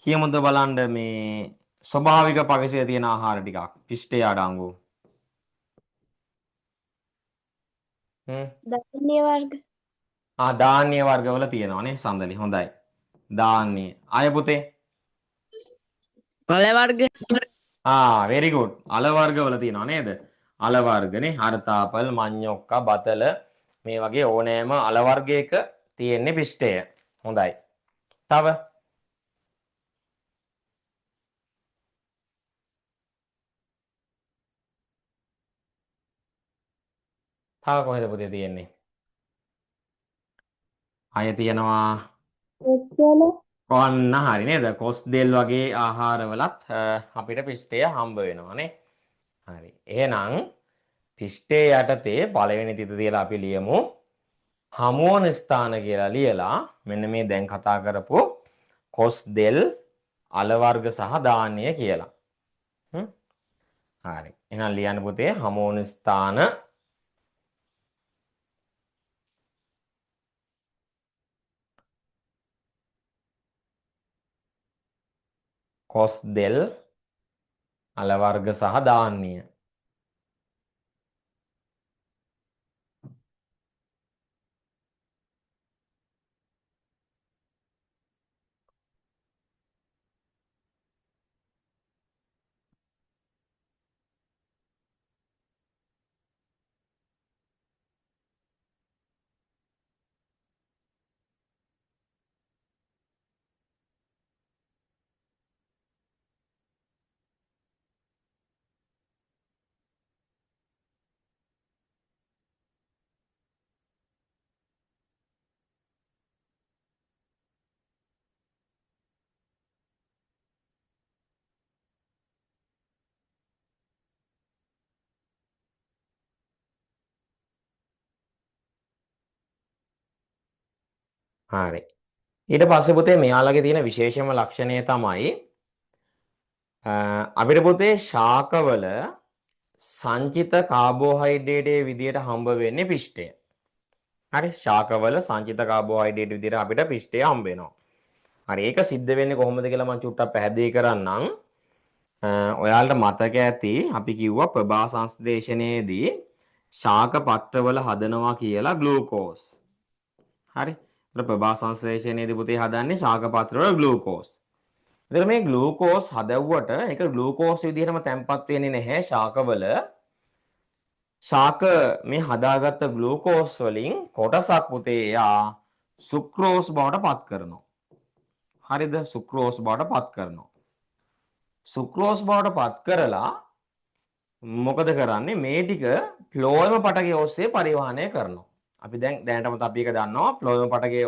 කියමුද බලන්න මේ ස්වභාවික පගසිය තියෙන ආහාර ටිකක් පිෂ්ඨය අඩංගු. ධාන්‍ය වර්ග. ධාන්‍ය වර්ගවල තියෙනවානේ සඳලි. හොඳයි. ධාන්‍ය. අය පුතේ. වල වර්ග. very good. අල වර්ගවල තියෙනවා නේද? අල වර්ගනේ හරතාපල්, මඤ්ඤොක්කා, බතල මේ වගේ ඕනෑම අල වර්ගයක තියෙන්නේ පිෂ්ඨය. හොඳයි. තව කොහෙද පුතේ තියෙන්නේ? අය තියෙනවා එක්වල ඔන්න හරි නේද? කොස් දෙල් වගේ ආහාරවලත් අපිට පිෂ්ඨය හම්බ වෙනවානේ. හරි. එහෙනම් පිෂ්ඨයේ යටතේ පළවෙනි තිත තියලා අපි ලියමු. හමුවන ස්ථාන කියලා ලියලා මෙන්න මේ දැන් කතා කරපු කොස් දෙල් අල වර්ග සහ ධාන්‍ය කියලා. හරි. එහෙනම් ලියන්න පුතේ හමුවන ස්ථාන කොස් දෙල් අල වර්ග සහ ධාන්‍ය. හරි. ඊට පස්සේ පුතේ මෙයාලගේ තියෙන විශේෂම ලක්ෂණය තමයි අපිට පුතේ ශාකවල සංචිත කාබෝහයිඩ්‍රේටයේ විදියට හම්බ වෙන්නේ පිෂ්ඨය. හරි ශාකවල සංචිත කාබෝහයිඩ්‍රේට් විදියට අපිට පිෂ්ඨය හම්බ වෙනවා. හරි ඒක සිද්ධ වෙන්නේ කොහොමද කියලා මම චුට්ටක් පැහැදිලි කරන්නම්. ඔයාලට මතක ඇති අපි කිව්වා ප්‍රභා සංශ්ලේෂණයේදී ශාක පත්‍රවල හදනවා කියලා ග්ලූකෝස්. හරි. ඒතර ප්‍රභා සංශ්ලේෂණයේදී පුතේ හදන්නේ ශාක පත්‍රවල ග්ලූකෝස්. එතකොට මේ ග්ලූකෝස් හදවුවට ඒක ග්ලූකෝස් විදිහටම තැම්පත් වෙන්නේ නැහැ ශාකවල. ශාක මේ හදාගත්ත ග්ලූකෝස් වලින් කොටසක් පුතේ එයා සුක්‍රෝස් බවට පත් කරනවා. හරිද? සුක්‍රෝස් බවට පත් කරනවා. සුක්‍රෝස් බවට පත් කරලා මොකද කරන්නේ? මේ ටික ෆ්ලෝයම පටකයේ ඔස්සේ පරිවහනය කරනවා. අපි දැනටමත් අපි එක දන්නවා ෆ්ලෝයම පටකයේ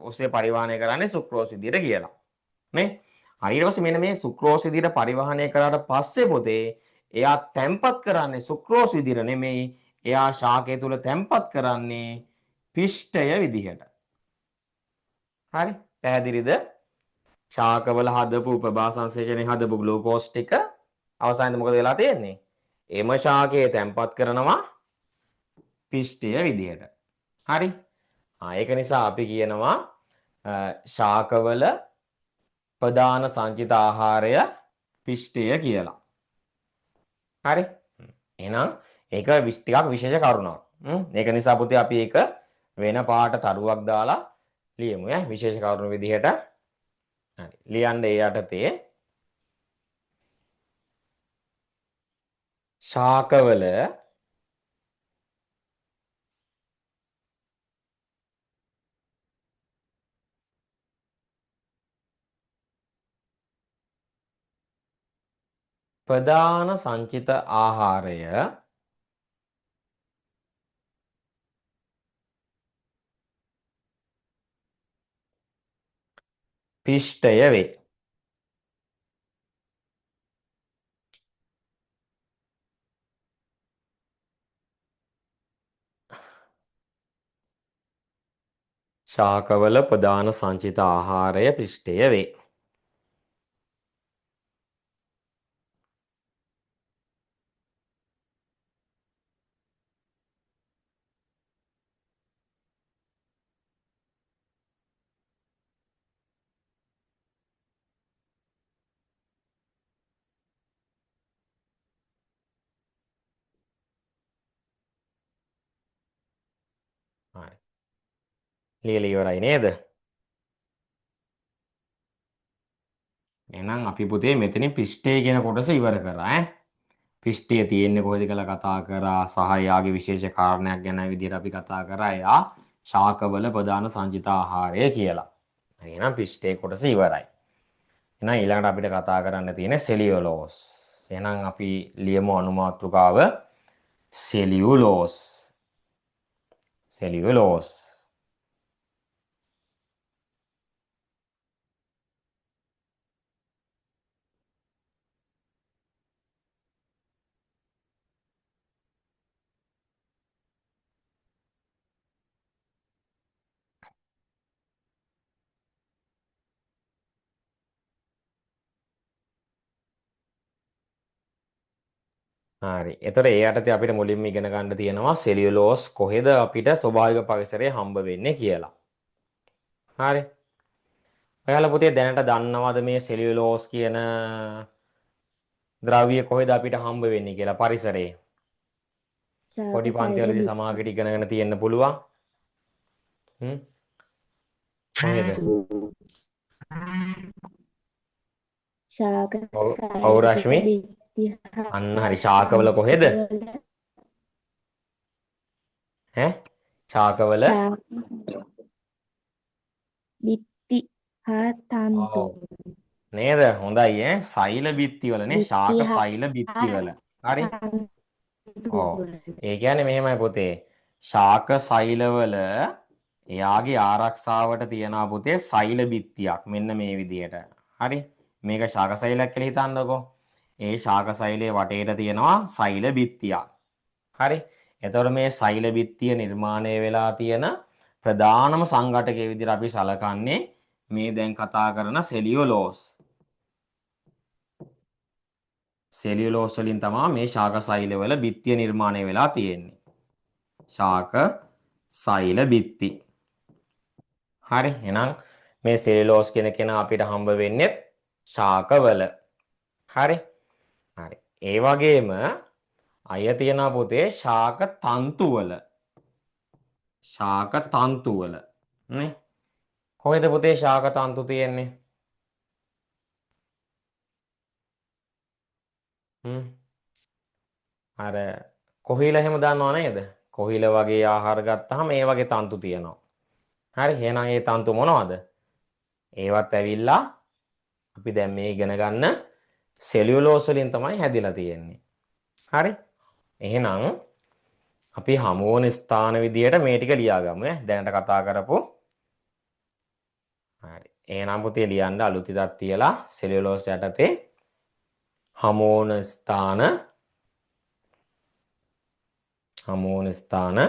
ඔස්සේ පරිවහනය කරන්නේ සුක්‍රෝස් විදිහට කියලා. නේ? ඊට පස්සේ මෙන්න මේ සුක්‍රෝස් විදිහට පරිවහනය කරාට පස්සේ පොතේ එයා තැම්පත් කරන්නේ සුක්‍රෝස් විදිහට නෙමෙයි. එයා ශාකය තුල තැම්පත් කරන්නේ පිෂ්ඨය විදිහට. හරි? පැහැදිලිද? ශාකවල හදපු ප්‍රභා සංශ්ලේෂණයේ හදපු ග්ලූකෝස් ටික අවසානයේ මොකද වෙලා තියෙන්නේ? එම ශාකයේ තැම්පත් කරනවා පිෂ්ඨය විදිහට. හරි? ඒක නිසා අපි කියනවා ශාකවල ප්‍රධාන සංචිත ආහාරය පිෂ්ඨය කියලා. හරි? එහෙනම් ඒක ටිකක් විශේෂ කරුණක්. ඒක නිසා පුතේ අපි ඒක වෙන පාට තරුවක් දාලා ලියමු විශේෂ කරුණු විදිහට. හරි. ලියන්න ඒ යටතේ ශාකවල ප්‍රධාන සංචිත ආහාරය පිෂ්ඨය වේ. ශාකවල ප්‍රධාන සංචිත ආහාරය පිෂ්ඨය වේ. හරි. ලියලා ඉවරයි නේද? එහෙනම් අපි පුතේ මෙතනින් පිෂ්ඨය කියන කොටස ඉවර කරා පිෂ්ඨය තියෙන්නේ කොහෙද කියලා කතා කරා සහ යාගේ විශේෂ කාරණයක් ගැන විදිහට අපි කතා කරා එයා ශාකවල ප්‍රධාන සංචිත ආහාරය කියලා. හරි එහෙනම් පිෂ්ඨයේ කොටස ඉවරයි. එහෙනම් ඊළඟට අපිට කතා කරන්න තියෙන්නේ සෙලියුලෝස්. එහෙනම් අපි ලියමු අනුමාතෘකාව සෙලියුලෝස්. සෙලියුලෝස්. හරි. එතකොට ඒ යටතේ අපිට මුලින්ම ඉගෙන ගන්න තියෙනවා සෙලියුලෝස් කොහෙද අපිට ස්වභාවික පරිසරයේ හම්බ වෙන්නේ කියලා. හරි. ඔයාලා පුතේ දැනට දන්නවද මේ සෙලියුලෝස් කියන ද්‍රව්‍ය කොහෙද අපිට හම්බ වෙන්නේ කියලා පරිසරයේ? ශාක පොඩි සෛල පන්තිවලදී බිත්ති සමාජයට ඉගෙනගෙන තියෙන්න පුළුවන්. හ්ම්. කොහෙද? ශාක ඔව් ඔව් සෛල රශ්මි. බිත්ති අන්න හා හරි ශාකවල කොහෙද? තන්තුවල ඈ ශාකවල ශාක බිත්ති හා ඔව් තන්තුවල නේද? හොඳයි ඈ. සෛල බිත්තිවලනේ බිත්ති ශාක හා සෛල බිත්තිවල. හරි. ඔව්. තන්තුවල ඒ කියන්නේ මෙහෙමයි පුතේ. ශාක සෛලවල එයාගේ ආරක්ෂාවට තියනවා පුතේ සෛල බිත්තියක්. මෙන්න මේ විදියට. හරි. මේක ශාක සෛලයක් කියලා හිතන්නකෝ. ඒ ශාක සෛලයේ වටේට තියෙනවා සෛල බිත්තියක්. හරි. එතකොට මේ සෛල බිත්තිය නිර්මාණය වෙලා තියෙන ප්‍රධානම සංඝටකයේ විදිහට අපි සලකන්නේ මේ දැන් කතා කරන සෙලියුලෝස්. සෙලියුලෝස් වලින් තමයි මේ ශාක සෛලවල බිත්තිය නිර්මාණය වෙලා තියෙන්නේ. ශාක සෛල බිත්ති. හරි. එහෙනම් මේ සෙලියුලෝස් කියන කෙනා අපිට හම්බ වෙන්නේ ශාකවල. හරි. හරි. ඒ වගේම අය තියනවා පුතේ ශාක තන්තුවල. ශාක තන්තුවල. නේ? කොහෙද පුතේ ශාක තන්තු තියෙන්නේ? හ්ම්. අර කොහිල එහෙම දන්නව නේද? කොහිල වගේ ආහාර ගත්තාම ඒ වගේ තන්තු තියෙනවා. හරි. එහෙනම් ඒ තන්තු මොනවද? ඒවත් ඇවිල්ලා අපි දැන් මේ ඉගෙන ගන්න සෙලියුලෝස් වලින් තමයි හැදිලා තියෙන්නේ. හරි. එහෙනම් අපි හමු වන ස්ථාන විදියට මේ ටික ලියාගමු ඈ. දැනට කතා කරපු. හරි. එහෙනම් පුතේ ලියන්න අලුත් ඉදක් තියලා සෙලියුලෝස් යටතේ හමු වන ස්ථාන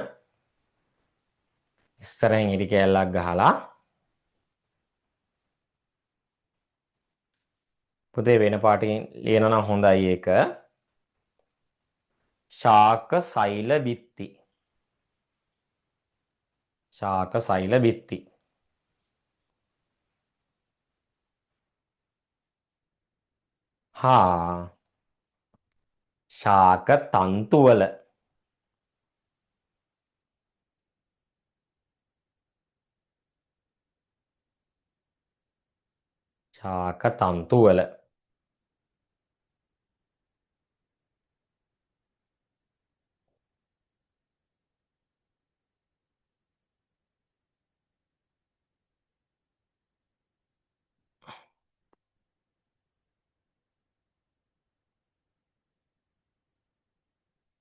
ඉස්සරහින් ඉරි කෑල්ලක් ගහලා පුතේ වෙන පාටකින් ලියනවා නම් හොඳයි ඒක. ශාක සෛල බිත්ති. ශාක සෛල බිත්ති. හා ශාක තන්තුවල. ශාක තන්තුවල.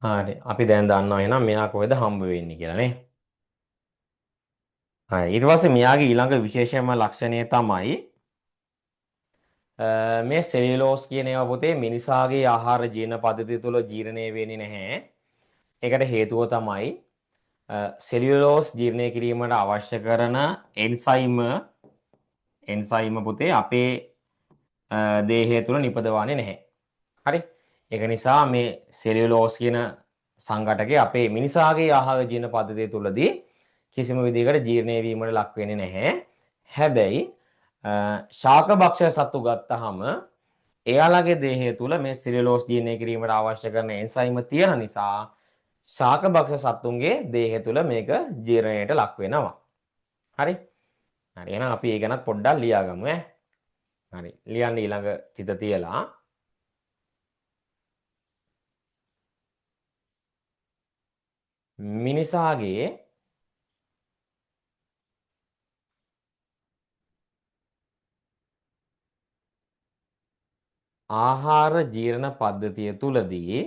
හරි. අපි දැන් දන්නවා එහෙනම් මෙයා කොහෙද හම්බ වෙන්නේ කියලා නේ. හරි. ඊට පස්සේ මෙයාගේ ඊළඟ විශේෂම ලක්ෂණය තමයි මේ සෙලියුලෝස් කියන ඒවා පුතේ මිනිසාගේ ආහාර ජීර්ණ පද්ධතිය තුළ ජීර්ණය වෙන්නේ නැහැ. ඒකට හේතුව තමයි සෙලියුලෝස් ජීර්ණය කිරීමට අවශ්‍ය කරන එන්සයිම පුතේ අපේ දේහය තුළ නිපදවන්නේ නැහැ. හරි. ඒක නිසා මේ සෙලියුලෝස් කියන සංඝටකය අපේ මිනිසාගේ ආහාර ජීර්ණ පද්ධතිය තුළදී කිසිම විදිහකට ජීර්ණය වීමට ලක් වෙන්නේ නැහැ. හැබැයි ශාකභක්ෂක සත්තු ගත්තාම එයාලගේ දේහය තුළ මේ සෙලියුලෝස් ජීර්ණය කිරීමට අවශ්‍ය කරන එන්සයිම තියෙන නිසා ශාකභක්ෂක සත්තුන්ගේ දේහය තුළ මේක ජීර්ණයට ලක් වෙනවා. හරි. හරි. එහෙනම් අපි ඒ ගැනත් පොඩ්ඩක් ලියාගමු ඈ. හරි. ලියන්න ඊළඟ තිත තියලා මිනිසාගේ ආහාර ජීර්ණ පද්ධතිය තුලදී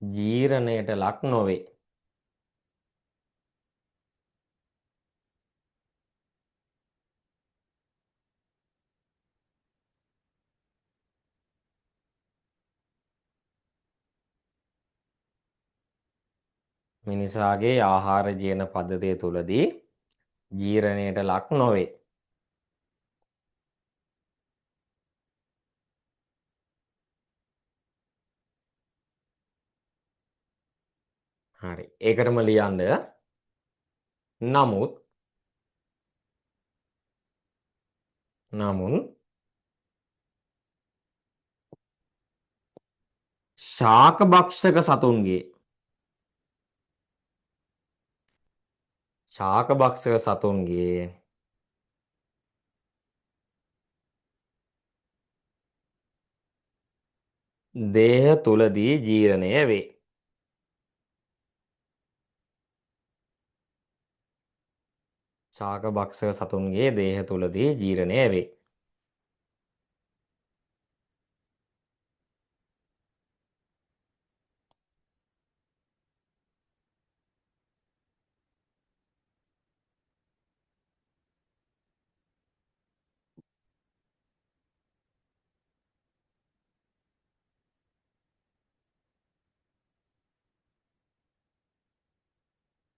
ජීරණයට ලක් නොවේ. මිනිසාගේ ආහාර ජීර්ණ පද්ධතිය තුලදී ජීරණයට ලක් නොවේ. හරි. ඒකටම ලියන්න. නමුත් ශාකභක්ෂක සතුන්ගේ දේහ තුලදී ජීර්ණය වේ. ශාකභක්ෂක සතුන්ගේ දේහ තුලදී ජීර්ණය වේ.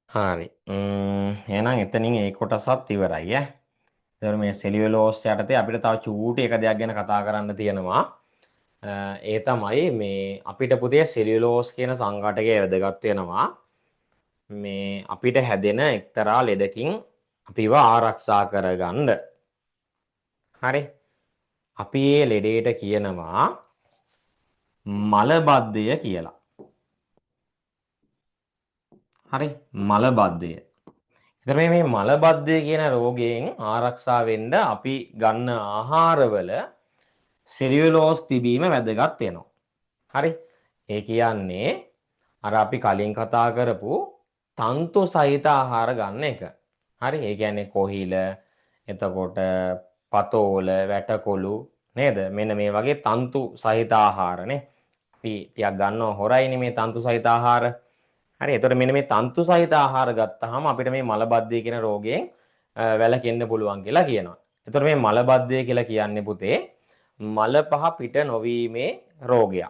හරි. එහෙනම් එතනින් ඒ කොටසත් ඉවරයි ඈ. එතකොට මේ සෙලියුලෝස් යටතේ අපිට තව චූටි එක දෙයක් ගැන කතා කරන්න තියෙනවා. ඒ තමයි මේ අපිට පුතේ සෙලියුලෝස් කියන සංඝටකය වැදගත් වෙනවා. මේ අපිට හැදෙන එක්තරා ලෙඩකින් අපිව ආරක්ෂා කරගන්න. හරි. අපි මේ ලෙඩේට කියනවා මලබද්ධය කියලා. හරි. මලබද්ධය. එතකොට මේ මලබද්ධය කියන රෝගයෙන් ආරක්ෂා වෙන්න අපි ගන්න ආහාරවල සෙලියුලෝස් තිබීම වැදගත් වෙනවා. හරි. ඒ කියන්නේ අර අපි කලින් කතා කරපු තන්තු සහිත ආහාර ගන්න එක. හරි. ඒ කියන්නේ කොහිල, එතකොට පතෝල, වැටකොළු නේද? මෙන්න මේ වගේ තන්තු සහිත ආහාරනේ. අපි ටිකක් ගන්නවා හොරයිනේ මේ තන්තු සහිත ආහාර. හරි. එතකොට මෙන්න මේ තන්තු සහිත ආහාර ගත්තාම අපිට මේ මලබද්ධය කියන රෝගයෙන් වැළකෙන්න පුළුවන් කියලා කියනවා. එතකොට මේ මලබද්ධය කියලා කියන්නේ පුතේ මල පහ පිට නොවීමේ රෝගයක්.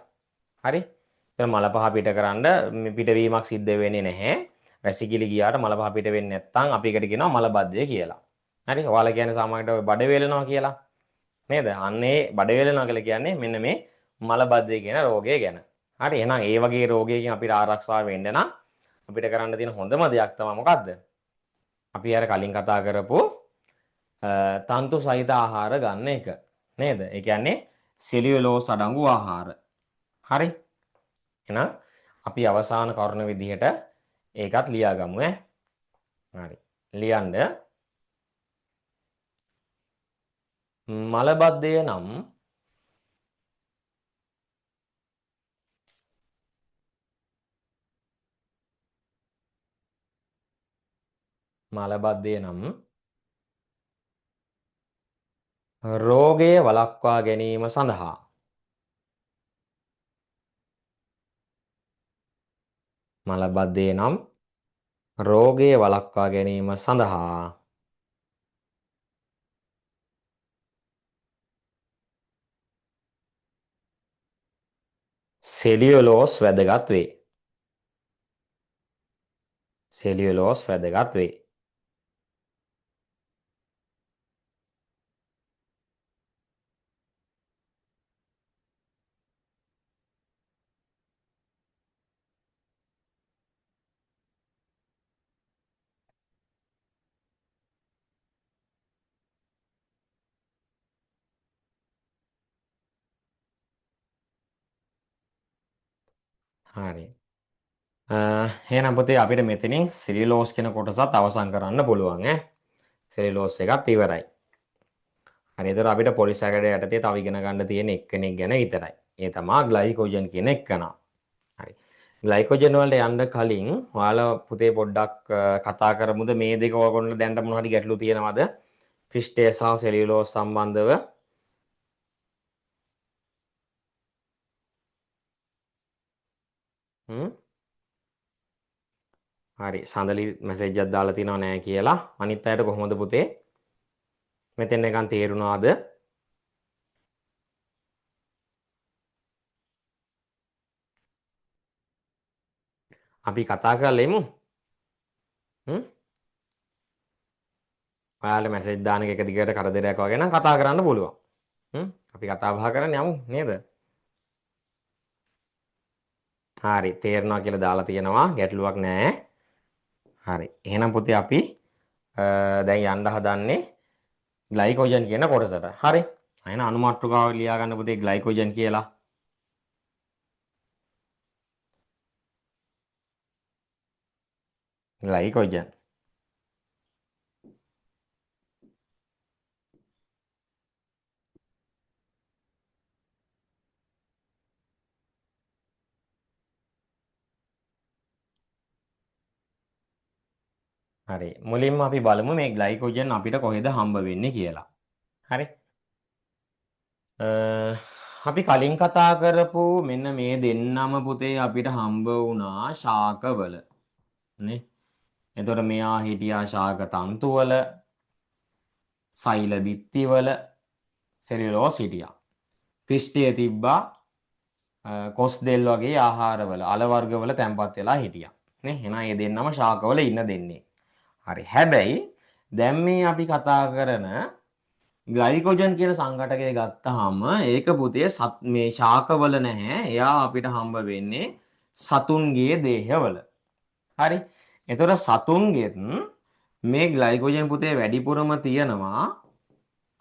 හරි. එතන මල පහ පිට කරන්න පිටවීමක් සිද්ධ වෙන්නේ නැහැ. වැසිකිලි ගියාට මල පහ පිට වෙන්නේ නැත්නම් අපි එකට කියනවා මලබද්ධය කියලා. හරි. ඔයාලා කියන්නේ සාමාන්‍යයෙන් බඩ වේලනවා කියලා. නේද? අන්නේ බඩ වේලනවා කියලා කියන්නේ මෙන්න මේ මලබද්ධය කියන රෝගය ගැන. හරි. එහෙනම් ඒ වගේ රෝගයකින් අපිට ආරක්ෂා වෙන්න නම් අපිට කරන්න තියෙන හොඳම දෙයක් තමයි මොකද්ද? අපි අර කලින් කතා කරපු තන්තු සහිත ආහාර ගන්න එක. නේද? ඒ කියන්නේ සෙලියුලෝස් අඩංගු ආහාර. හරි. එහෙනම් අපි අවසාන කරුණ විදිහට ඒකත් ලියාගමු ඈ. හරි. ලියන්න මලබද්ධය නම් රෝගය වළක්වා ගැනීම සඳහා මලබද්ධය නම් රෝගය වළක්වා ගැනීම සඳහා සෙලියුලෝස් වැදගත් වේ. සෙලියුලෝස් වැදගත් වේ. හරි. එහෙනම් පුතේ අපිට මෙතනින් සෙලියුලෝස් කියන කොටසත් අවසන් කරන්න පුළුවන් ඈ. සෙලියුලෝස් එකත් ඉවරයි. හරි. ඒතර අපිට පොලිසැකඩ යටතේ තව ඉගෙන ගන්න තියෙන එක්කෙනෙක් ගැන විතරයි. ඒ තමයි ග්ලයිකෝජන් කියන එකන. හරි. ග්ලයිකෝජන් වලට යන්න කලින් ඔයාලා පුතේ පොඩ්ඩක් කතා කරමුද මේ දෙක ඔයගොල්ලෝ දැනට මොන හරි ගැටලු තියෙනවද? ක්‍රිස්ටේ සහ සෙලියුලෝස් සම්බන්ධව. හරි සඳලි මැසේජ් එකක් දාලා තිනව නෑ කියලා. අනිත් අයට කොහොමද පුතේ? මෙතෙන් එකන් තේරුණාද? අපි කතා කරලෙමු. ඔයාලා මැසේජ් දාන එක දිගට කරදරයක් වගේ නම් කතා කරන්න පුළුවන්. අපි කතා බහ කරන්න යමු නේද? හරි තේරෙනවා කියලා දාලා තියෙනවා ගැටලුවක් නෑ. හරි එහෙනම් පුතේ අපි දැන් යන්න හදන්නේ ග්ලයිකෝජන් කියන කොටසට. හරි. එහෙනම් අනුමාත්‍රකාව ලියා ගන්න පුතේ ග්ලයිකෝජන් කියලා. ග්ලයිකෝජන්. හරි මුලින්ම අපි බලමු මේ ග්ලයිකෝජන් අපිට කොහෙද හම්බ වෙන්නේ කියලා. හරි. අපි කලින් කතා කරපු මෙන්න මේ දෙන්නම පුතේ අපිට හම්බ වුණා ශාකවල නේ. එතකොට මෙයා හිටියා ශාක තන්තුවල, සෛල බිත්තිවල, සෙලියුලෝස් හිටියා. පිෂ්ඨය තිබ්බා කොස් දෙල් වගේ ආහාරවල, අල වර්ගවල තැන්පත් වෙලා හිටියා. නේ. එහෙනම් මේ දෙන්නම ශාකවල ඉන්න දෙන්නේ. හරි. හැබැයි දැන් මේ අපි කතා කරන ග්ලයිකෝජන් කියන සංඝටකය ගත්තාම ඒක පුතේ මේ ශාකවල නැහැ. එයා අපිට හම්බ වෙන්නේ සතුන්ගේ දේහවල. හරි. එතකොට සතුන්ගෙත් මේ ග්ලයිකෝජන් පුතේ වැඩිපුරම තියෙනවා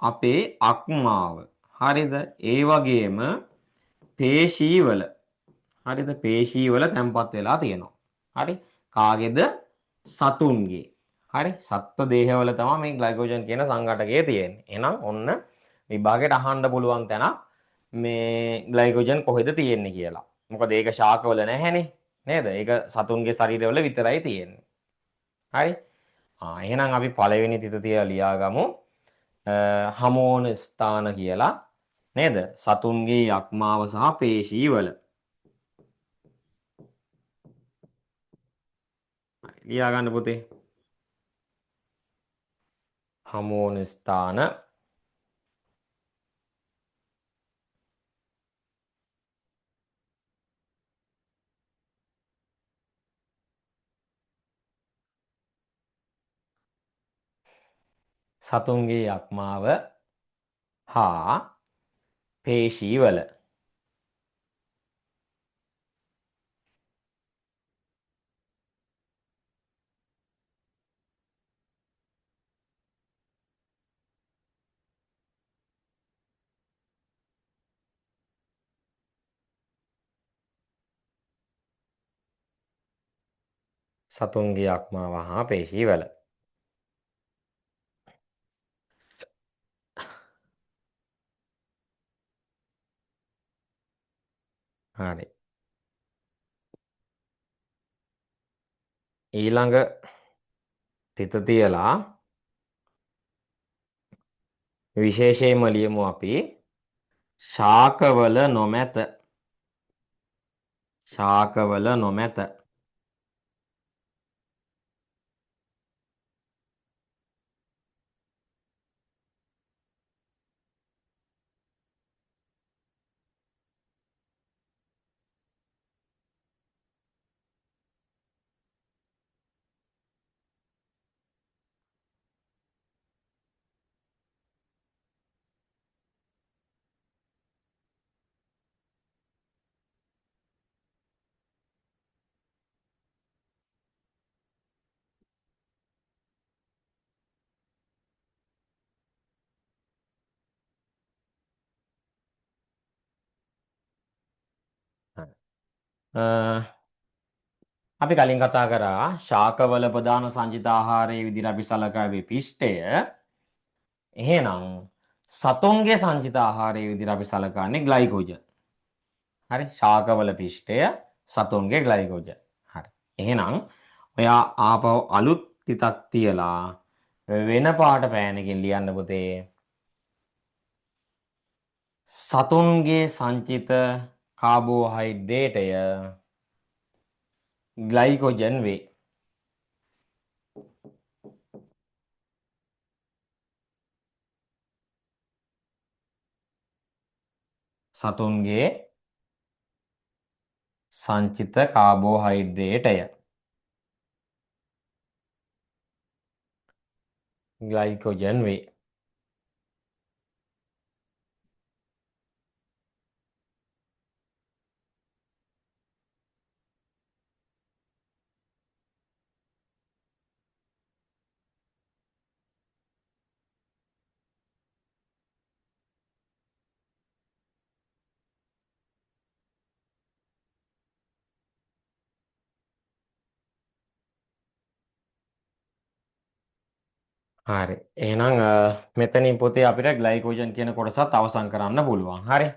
අපේ අක්මාව. හරිද? ඒ වගේම පේශීවල. හරිද? පේශීවල තැන්පත් වෙලා තියෙනවා. හරි. කාගේද? සතුන්ගේ. හරි සත්ත්ව දේහවල තමයි මේ ග්ලයිකෝජන් කියන සංඝටකය තියෙන්නේ. එහෙනම් ඔන්න විභාගයට අහන්න පුළුවන් තැන මේ ග්ලයිකෝජන් කොහෙද තියෙන්නේ කියලා. මොකද ඒක ශාකවල නැහැනේ. නේද? ඒක සතුන්ගේ ශරීරවල විතරයි තියෙන්නේ. හරි. එහෙනම් අපි පළවෙනි තිත තියලා ලියාගමු. හමෝන ස්ථාන කියලා. නේද? සතුන්ගේ යක්මාව සහ පේශීවල. ලියා ගන්න පුතේ. හමෝන ස්ථාන සතුන්ගේ යක්මාව හා පේශීවල. සතුන්ගේ යක්මාව හා පේශීවල. හරි. ඊළඟ තිත තියලා විශේෂයෙන්ම ලියමු අපි ශාකවල නොමැත. ශාකවල නොමැත. අපි කලින් කතා කරා ශාකවල ප්‍රධාන සංජිත ආහාරයේ විදිහට අපි සලකාවේ පිෂ්ඨය. එහෙනම් සතුන්ගේ සංජිත ආහාරයේ විදිහට අපි සලකන්නේ ග්ලයිකෝජන්. හරි ශාකවල පිෂ්ඨය සතුන්ගේ ග්ලයිකෝජන්. හරි. එහෙනම් ඔයා ආපහු අලුත් තිතක් තියලා වෙන පාට පෑනකින් ලියන්න පුතේ. සතුන්ගේ සංචිත කාබෝහයිඩ්‍රේටය ග්ලයිකෝජන් වේ. සතුන්ගේ සංචිත කාබෝහයිඩ්‍රේටය ග්ලයිකෝජන් වේ. හරි. එහෙනම් මෙතනින් පොතේ අපිට ග්ලයිකෝජන් කියන කොටසත් අවසන් කරන්න පුළුවන්. හරි.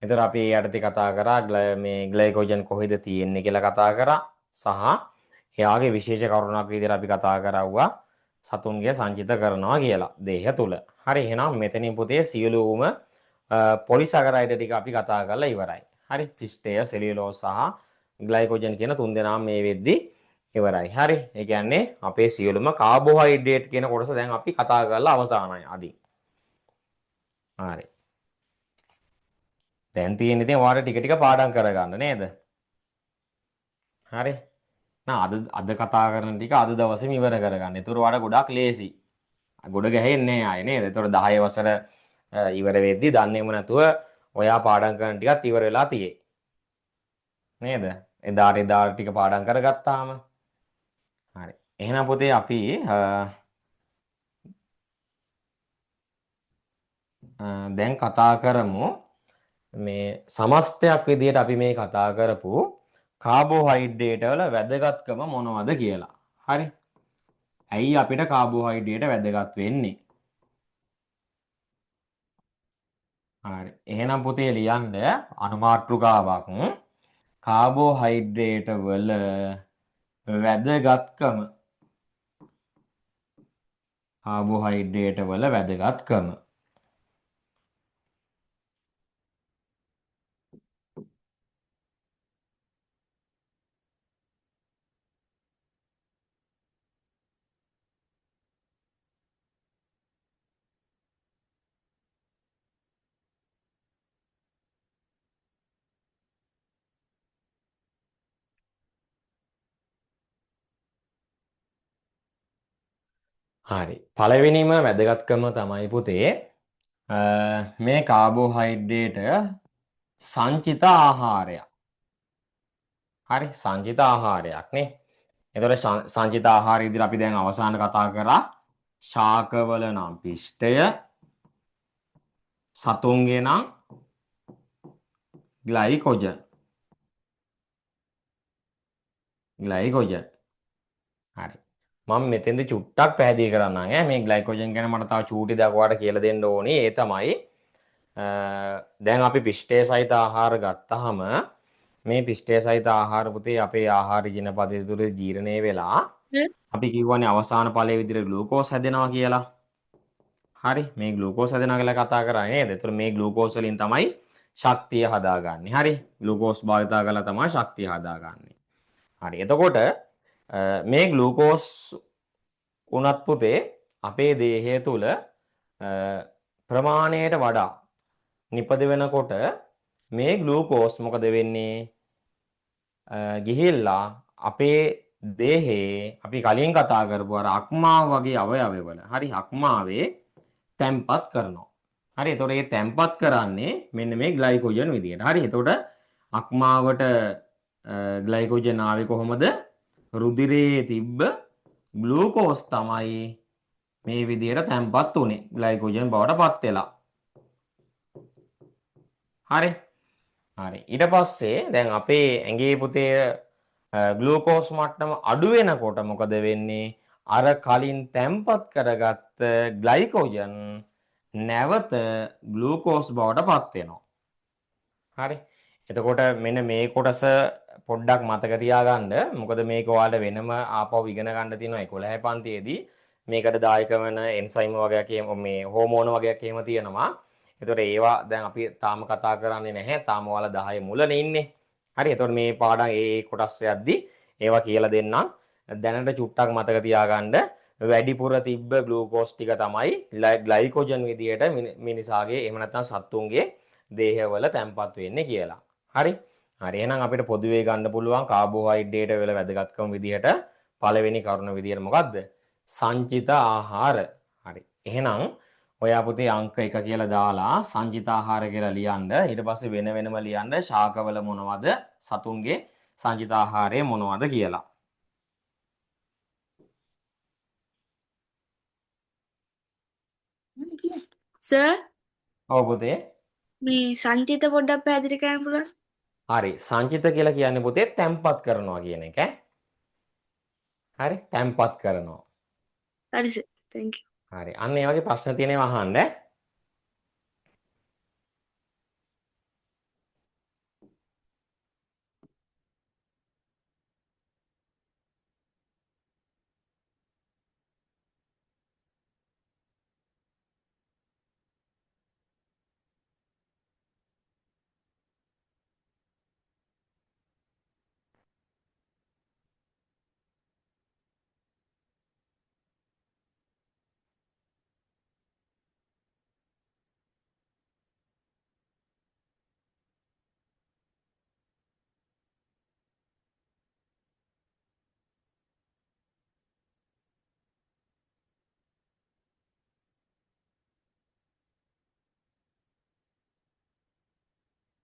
එතකොට අපි ඒ යටතේ කතා කරා මේ ග්ලයිකෝජන් කොහෙද තියෙන්නේ කියලා කතා කරා සහ එයාගේ විශේෂ කරුණක් විදිහට අපි කතා කරවුවා සතුන්ගේ සංචිත කරනවා කියලා දේහය තුල. හරි. එහෙනම් මෙතනින් පොතේ සියලුම පොලිසැකරයිඩ් ටික අපි කතා කරලා ඉවරයි. හරි. පිස්ටය, සෙලියුලෝස් සහ ග්ලයිකෝජන් කියන තුන් දෙනාම මේ වෙද්දි ඉවරයි. හරි. ඒ කියන්නේ අපේ සියලුම කාබෝහයිඩ්‍රේට් කියන කොටස දැන් අපි කතා කරලා අවසానයි අදින්. හරි. දැන් තියෙන ඉතින් ඔයාලට ටික ටික පාඩම් කරගන්න නේද? හරි. අද කතා කරන ටික අද දවසේම ඉවර කරගන්න. ඒතර ඔයාලට ගොඩක් ලේසි. ගොඩ ගැහෙන්නේ නැහැ ආයේ නේද? ඒතර 10 වසර ඉවර වෙද්දි දන්නේම නැතුව ඔයා පාඩම් කරන ටිකත් ඉවර වෙලා තියෙයි. නේද? එදාට ටික පාඩම් කරගත්තාම හරි. එහෙනම් පුතේ අපි දැන් කතා කරමු මේ සමස්තයක් විදිහට අපි මේ කතා කරපු කාබෝහයිඩ්‍රේට් වල වැදගත්කම මොනවද කියලා. හරි. ඇයි අපිට කාබෝහයිඩ්‍රේට් වැදගත් වෙන්නේ? හරි. එහෙනම් පුතේ ලියන්න අනුමාත්‍රිකාවක් කාබෝහයිඩ්‍රේට් වල වැදගත්කම. කාබෝහයිඩ්‍රේට් වල වැදගත්කම. හරි. පළවෙනිම වැදගත්කම තමයි පුතේ මේ කාබෝහයිඩ්‍රේට සංචිත ආහාරයක්. හරි සංචිත ආහාරයක් නේ. එතකොට සංචිත ආහාර විදිහට අපි දැන් අවසාන කතා කරා ශාකවල නම් පිෂ්ඨය සතුන්ගේ නම් ග්ලයිකෝජන්. හරි. මම මෙතෙන්ද චුට්ටක් පැහැදිලි කරන්නම් ඈ මේ ග්ලයිකෝජන් ගැන මට තව චූටි දෙයක් ඔයාලට කියලා දෙන්න ඕනේ. ඒ තමයි දැන් අපි පිෂ්ඨය සහිත ආහාර ගත්තාම මේ පිෂ්ඨය සහිත ආහාර පුතේ අපේ ආහාර ජීන පද්ධතිය තුළ ජීර්ණය වෙලා අපි කියවනේ අවසාන ඵලයේ විදිහට ග්ලූකෝස් හැදෙනවා කියලා. හරි මේ ග්ලූකෝස් හැදෙනවා කියලා කතා කරන්නේ නේද? ඒතර මේ ග්ලූකෝස් වලින් තමයි ශක්තිය හදාගන්නේ. හරි ග්ලූකෝස් භාවිතා කරලා තමයි ශක්තිය හදාගන්නේ. හරි එතකොට මේ ග්ලූකෝස් උනත් පුතේ අපේ දේහය තුල ප්‍රමාණයට වඩා නිපද වෙනකොට මේ ග්ලූකෝස් මොකද වෙන්නේ? ගිහිල්ලා අපේ දේහේ අපි කලින් කතා කරපු අර අක්මාව වගේ අවයවවල හරි අක්මාවේ තැම්පත් කරනවා. හරි එතකොට මේ තැම්පත් කරන්නේ මෙන්න මේ ග්ලයිකෝජන් විදියට. හරි එතකොට අක්මාවට ග්ලයිකෝජන් ආවේ කොහොමද? රුධිරයේ තිබ්බ ග්ලූකෝස් තමයි මේ විදියට තැම්පත් උනේ ග්ලයිකෝජන් බවට පත් වෙලා. හරි ඊට පස්සේ දැන් අපේ ඇඟේ පුතේ ග්ලූකෝස් මට්ටම අඩු වෙනකොට මොකද වෙන්නේ? අර කලින් තැම්පත් කරගත්ත ග්ලයිකෝජන් නැවත ග්ලූකෝස් බවට පත් වෙනවා. හරි එතකොට මෙන්න මේ කොටස පොඩ්ඩක් මතක තියාගන්න. මොකද මේක ඔයාලට වෙනම ආපහු ඉගෙන ගන්න තියෙනවා 11 පන්තියේදී. මේකට දායක වෙන එන්සයිම් වගේක් මේ හෝමෝන වගේක් එහෙම තියෙනවා. එතකොට ඒවා දැන් අපි තාම කතා කරන්නේ නැහැ. තාම ඔයාලා 10 මුලනේ ඉන්නේ. හරි. එතකොට මේ පාඩම් ඒ කොටස් යද්දී ඒවා කියලා දෙන්නම්. දැනට චුට්ටක් මතක තියාගන්න. වැඩිපුර තිබ්බ ග්ලූකෝස් ටික තමයි ග්ලයිකෝජන් විදියට මිනිසාගේ එහෙම නැත්නම් සත්තුන්ගේ දේහවල තැන්පත් වෙන්නේ කියලා. හරි. හරි. එහෙනම් අපිට පොදුවේ ගන්න පුළුවන් කාබෝහයිඩ්‍රේට් වල වැදගත්කම විදිහට පළවෙනි කරුණ විදිහට මොකද්ද? සංචිත ආහාර. හරි. එහෙනම් ඔයා පුතේ අංක 1 කියලා දාලා සංචිත ආහාර කියලා ලියන්න. ඊට පස්සේ වෙන වෙනම ලියන්න ශාකවල මොනවද? සතුන්ගේ සංචිත ආහාරය මොනවද කියලා. සර් ඔව් පුතේ. මේ සංචිත පොඩ්ඩක් පැහැදිලි කරන්න පුළුවන්? හරි. සංචිත කියලා කියන්නේ පුතේ තැම්පත් කරනවා කියන එක. හරි. තැම්පත් කරනවා. හරි සර්. thank you. හරි. අන්න ඒ වගේ ප්‍රශ්න තියෙනවා අහන්න.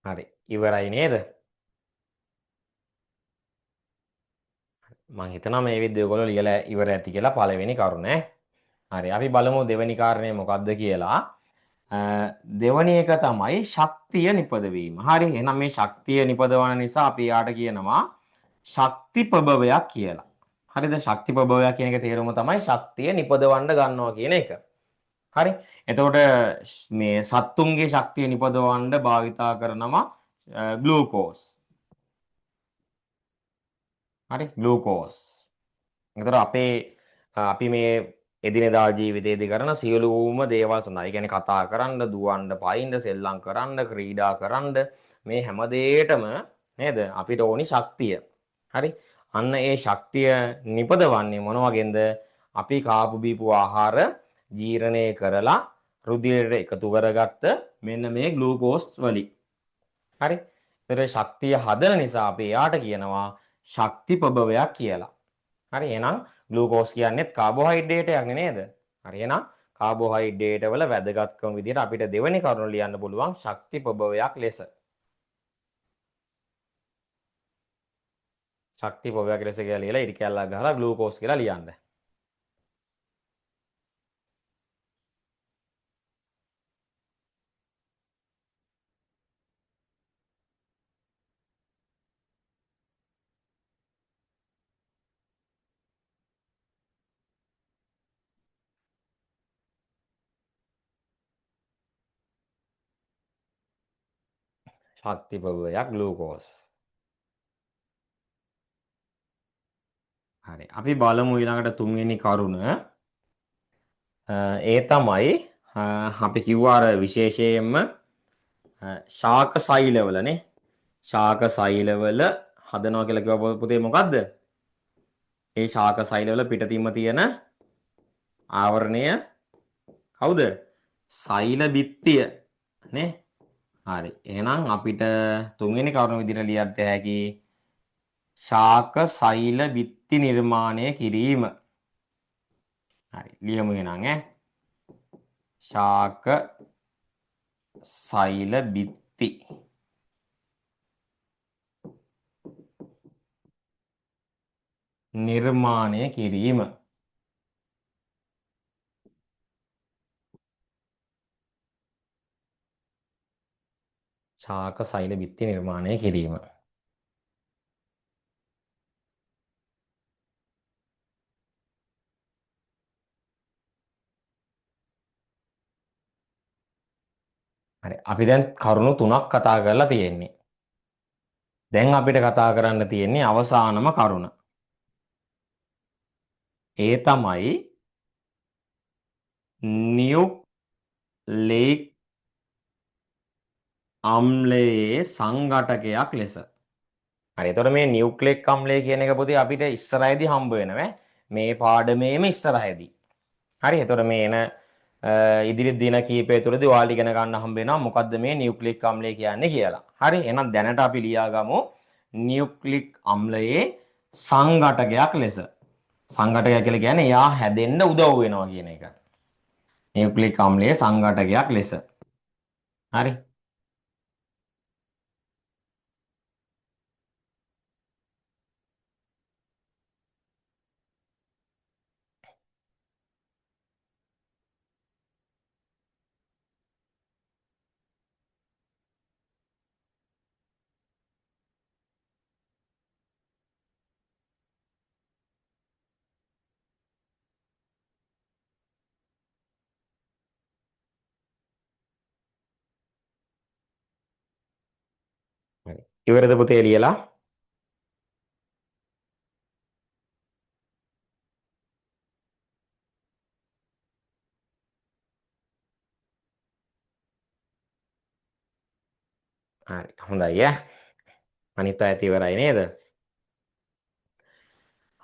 හරි. ඉවරයි නේද? මම හිතනවා මේ විදිහට ඔයගොල්ලෝ ලියලා ඉවර ඇති කියලා පළවෙනි කරුණ ඈ. හරි. අපි බලමු දෙවෙනි කාරණය මොකක්ද කියලා. දෙවෙනි එක තමයි ශක්තිය නිපදවීම. හරි. එහෙනම් මේ ශක්තිය නිපදවන නිසා අපි යාට කියනවා ශක්ති ප්‍රභවයක් කියලා. හරිද? ශක්ති ප්‍රභවයක් කියන එක තේරුම තමයි ශක්තිය නිපදවන්න ගන්නවා කියන එක. හරි. එතකොට මේ සත්තුන්ගේ ශක්තිය නිපදවන්න භාවිතා කරනවා ග්ලූකෝස්. හරි ග්ලූකෝස්. එතකොට අපි මේ එදිනෙදා ජීවිතයේදී කරන සියලුම දේවල් සඳහා, ඒ කියන්නේ කතා කරන්න, දුවන්න, පයින්න, සෙල්ලම් කරන්න, ක්‍රීඩා කරන්න මේ හැම දෙයකටම නේද අපිට ඕනි ශක්තිය. හරි. අන්න ඒ ශක්තිය නිපදවන්නේ මොන වගේන්ද? අපි කාපු බීපු ආහාර ජීර්ණය කරලා රුධිරයට එකතු කරගත්ත මෙන්න මේ ග්ලූකෝස් වලින්. හරි. ඒතර ශක්තිය හදන නිසා අපි එයාට කියනවා ශක්ති ප්‍රභවයක් කියලා. හරි. එහෙනම් ග්ලූකෝස් කියන්නේත් කාබෝහයිඩ්‍රේට් එකක් නේද? හරි. එහෙනම් කාබෝහයිඩ්‍රේට් වල වැදගත්කම විදිහට අපිට දෙවෙනි කරුණ ලියන්න පුළුවන් ශක්ති ප්‍රභවයක් ලෙස. ශක්ති ප්‍රභවයක් ලෙස කියලා ලියලා ඉරි කැල්ලක් ගහලා ග්ලූකෝස් කියලා ලියන්න. ශක්ති ප්‍රභවයක් ග්ලූකෝස්. හරි. අපි බලමු ඊළඟට තුන්වෙනි කරුණ. ඒ තමයි අපි කිව්වා අර විශේෂයෙන්ම ශාක සෛලවලනේ. ශාක සෛලවල හදනවා කියලා කිව්ව පුතේ මොකද්ද? ඒ ශාක සෛලවල පිටතින්ම තියෙන ආවරණය කවුද? සෛල බිත්තිය නේ. හරි. එහෙනම් අපිට තුන්වෙනි කරුණ විදිහට ලියන්න හැකි ශාක සෛල බිත්ති නිර්මාණය කිරීම. හරි. ලියමු එහෙනම් ඈ. ශාක සෛල බිත්ති නිර්මාණය කිරීම. ශාක සෛල බිත්ති නිර්මාණය කිරීම. හරි. අපි දැන් කරුණු තුනක් කතා කරලා තියෙන්නේ. දැන් අපිට කතා කරන්න තියෙන්නේ අවසානම කරුණ. ඒ තමයි නියුක්ලික් අම්ලයේ සංඝටකයක් ලෙස. හරි. එතකොට මේ නියුක්ලික් අම්ලය කියන එක පොතේ අපිට ඉස්සරහදී හම්බ වෙනවා. මේ පාඩමේම ඉස්සරහදී. හරි. එතකොට මේ එන ඉදිරි දින කීපය තුළදී ඔයාලට ඉගෙන ගන්න හම්බ වෙනවා මොකද්ද මේ නියුක්ලික් අම්ලය කියන්නේ කියලා. හරි. එහෙනම් දැනට අපි ලියාගමු නියුක්ලික් අම්ලයේ සංඝටකයක් ලෙස. සංඝටකය කියලා කියන්නේ එයා හැදෙන්න උදව් වෙනවා කියන එක. නියුක්ලික් අම්ලයේ සංඝටකයක් ලෙස. හරි. හරි. ඉවරද පුතේ ලියලා? හරි. හොඳයි ඈ. අනිත් අයත් ඉවරයි නේද?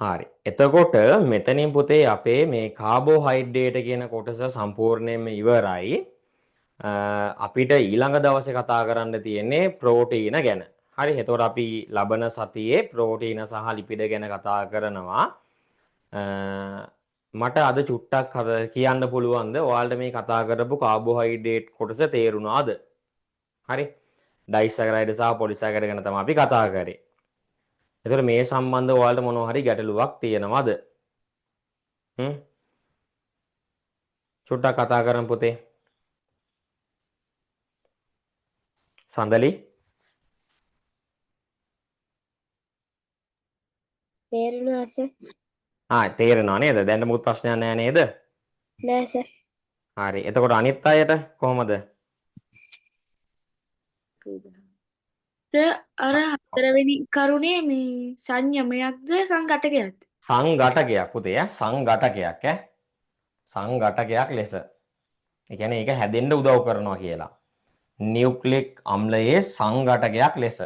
හරි. එතකොට මෙතනින් පුතේ අපේ මේ කාබෝහයිඩ්‍රේට් කියන කොටස සම්පූර්ණයෙන්ම ඉවරයි. අපිට ඊළඟ දවසේ කතා කරන්න තියෙන්නේ ප්‍රෝටීන ගැන. හරි. එතකොට අපි ලබන සතියේ ප්‍රෝටීන සහ ලිපිඩ ගැන කතා කරනවා. මට අද චුට්ටක් කියන්න පුළුවන්ද ඔයාලට මේ කතා කරපු කාබෝහයිඩ්‍රේට් කොටස තේරුණාද? හරි. ඩයිසැකරයිඩ් සහ පොලිසැකරයිඩ් ගැන තමයි අපි කතා කරේ. එතකොට මේ සම්බන්ධව ඔයාලට මොනවා හරි ගැටලුවක් තියෙනවද? චුට්ටක් කතා කරමු පුතේ. සඳලි තේරෙනවා සර්. තේරෙනවා නේද? දැන් මොකුත් ප්‍රශ්නයක් නැහැ නේද? නෑ සර්. හරි. එතකොට අනිත් අයට කොහොමද? අර හතරවෙනි කරුණේ මේ සංයමයක්ද සංඝටකයක්ද? සංඝටකයක් පුතේ සංඝටකයක් සංඝටකයක් ලෙස. ඒ කියන්නේ ඒක හැදෙන්න උදව් කරනවා කියලා. නියුක්ලික් අම්ලයේ සංඝටකයක් ලෙස.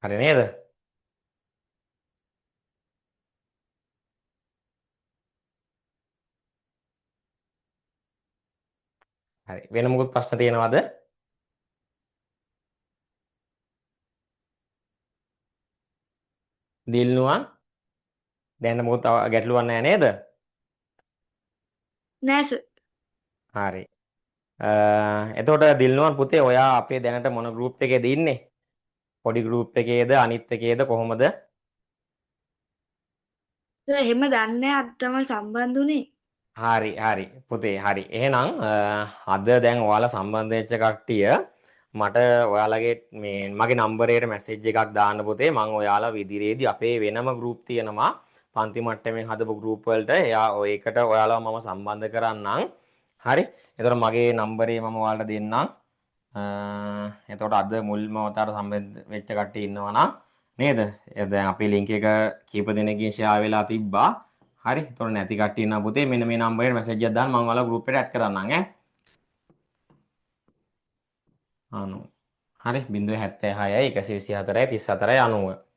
හරි නේද? හරි. වෙන මොකුත් ප්‍රශ්න තියෙනවද? දිල්නුවන් දැන් මොකුත් ගැටලුවක් නැහැ නේද? නෑ සර්. හරි. එතකොට දිල්නුවන් පුතේ ඔයා අපේ දැනට මොන ගෲප් එකේද ඉන්නේ? පොඩි ගෲප් එකේද අනිත් එකේද කොහොමද? එහෙම දන්නේ අද තමයි සම්බන්ධ උනේ. හරි පුතේ හරි. එහෙනම් අද දැන් ඔයාලා සම්බන්ධ වෙච්ච කට්ටිය මට ඔයාලගේ මගේ නම්බරයට මැසේජ් එකක් දාන්න පුතේ. මම ඔයාලා ඉදිරියේදී අපේ වෙනම ගෲප් තියෙනවා. පන්ති මට්ටමින් හදපු ගෲප් වලට ඒකට ඔයාලව මම සම්බන්ධ කරන්නම්. හරි. එතකොට මගේ නම්බරේ මම ඔයාලට දෙන්නම්. එතකොට අද මුල්ම වතාවට සම්බන්ධ වෙච්ච කට්ටිය ඉන්නවා නම් නේද? දැන් අපේ link එක කීප දෙනෙක්ගෙන් share වෙලා තිබ්බා. හරි. එතකොට නැති කට්ටිය ඉන්නවා පුතේ. මෙන්න මේ නම්බරේට මැසේජ් එකක් දාන්න මම ඔයාලා group එකට add කරන්නම් ඈ. හරි 076යි 124යි 34යි 90.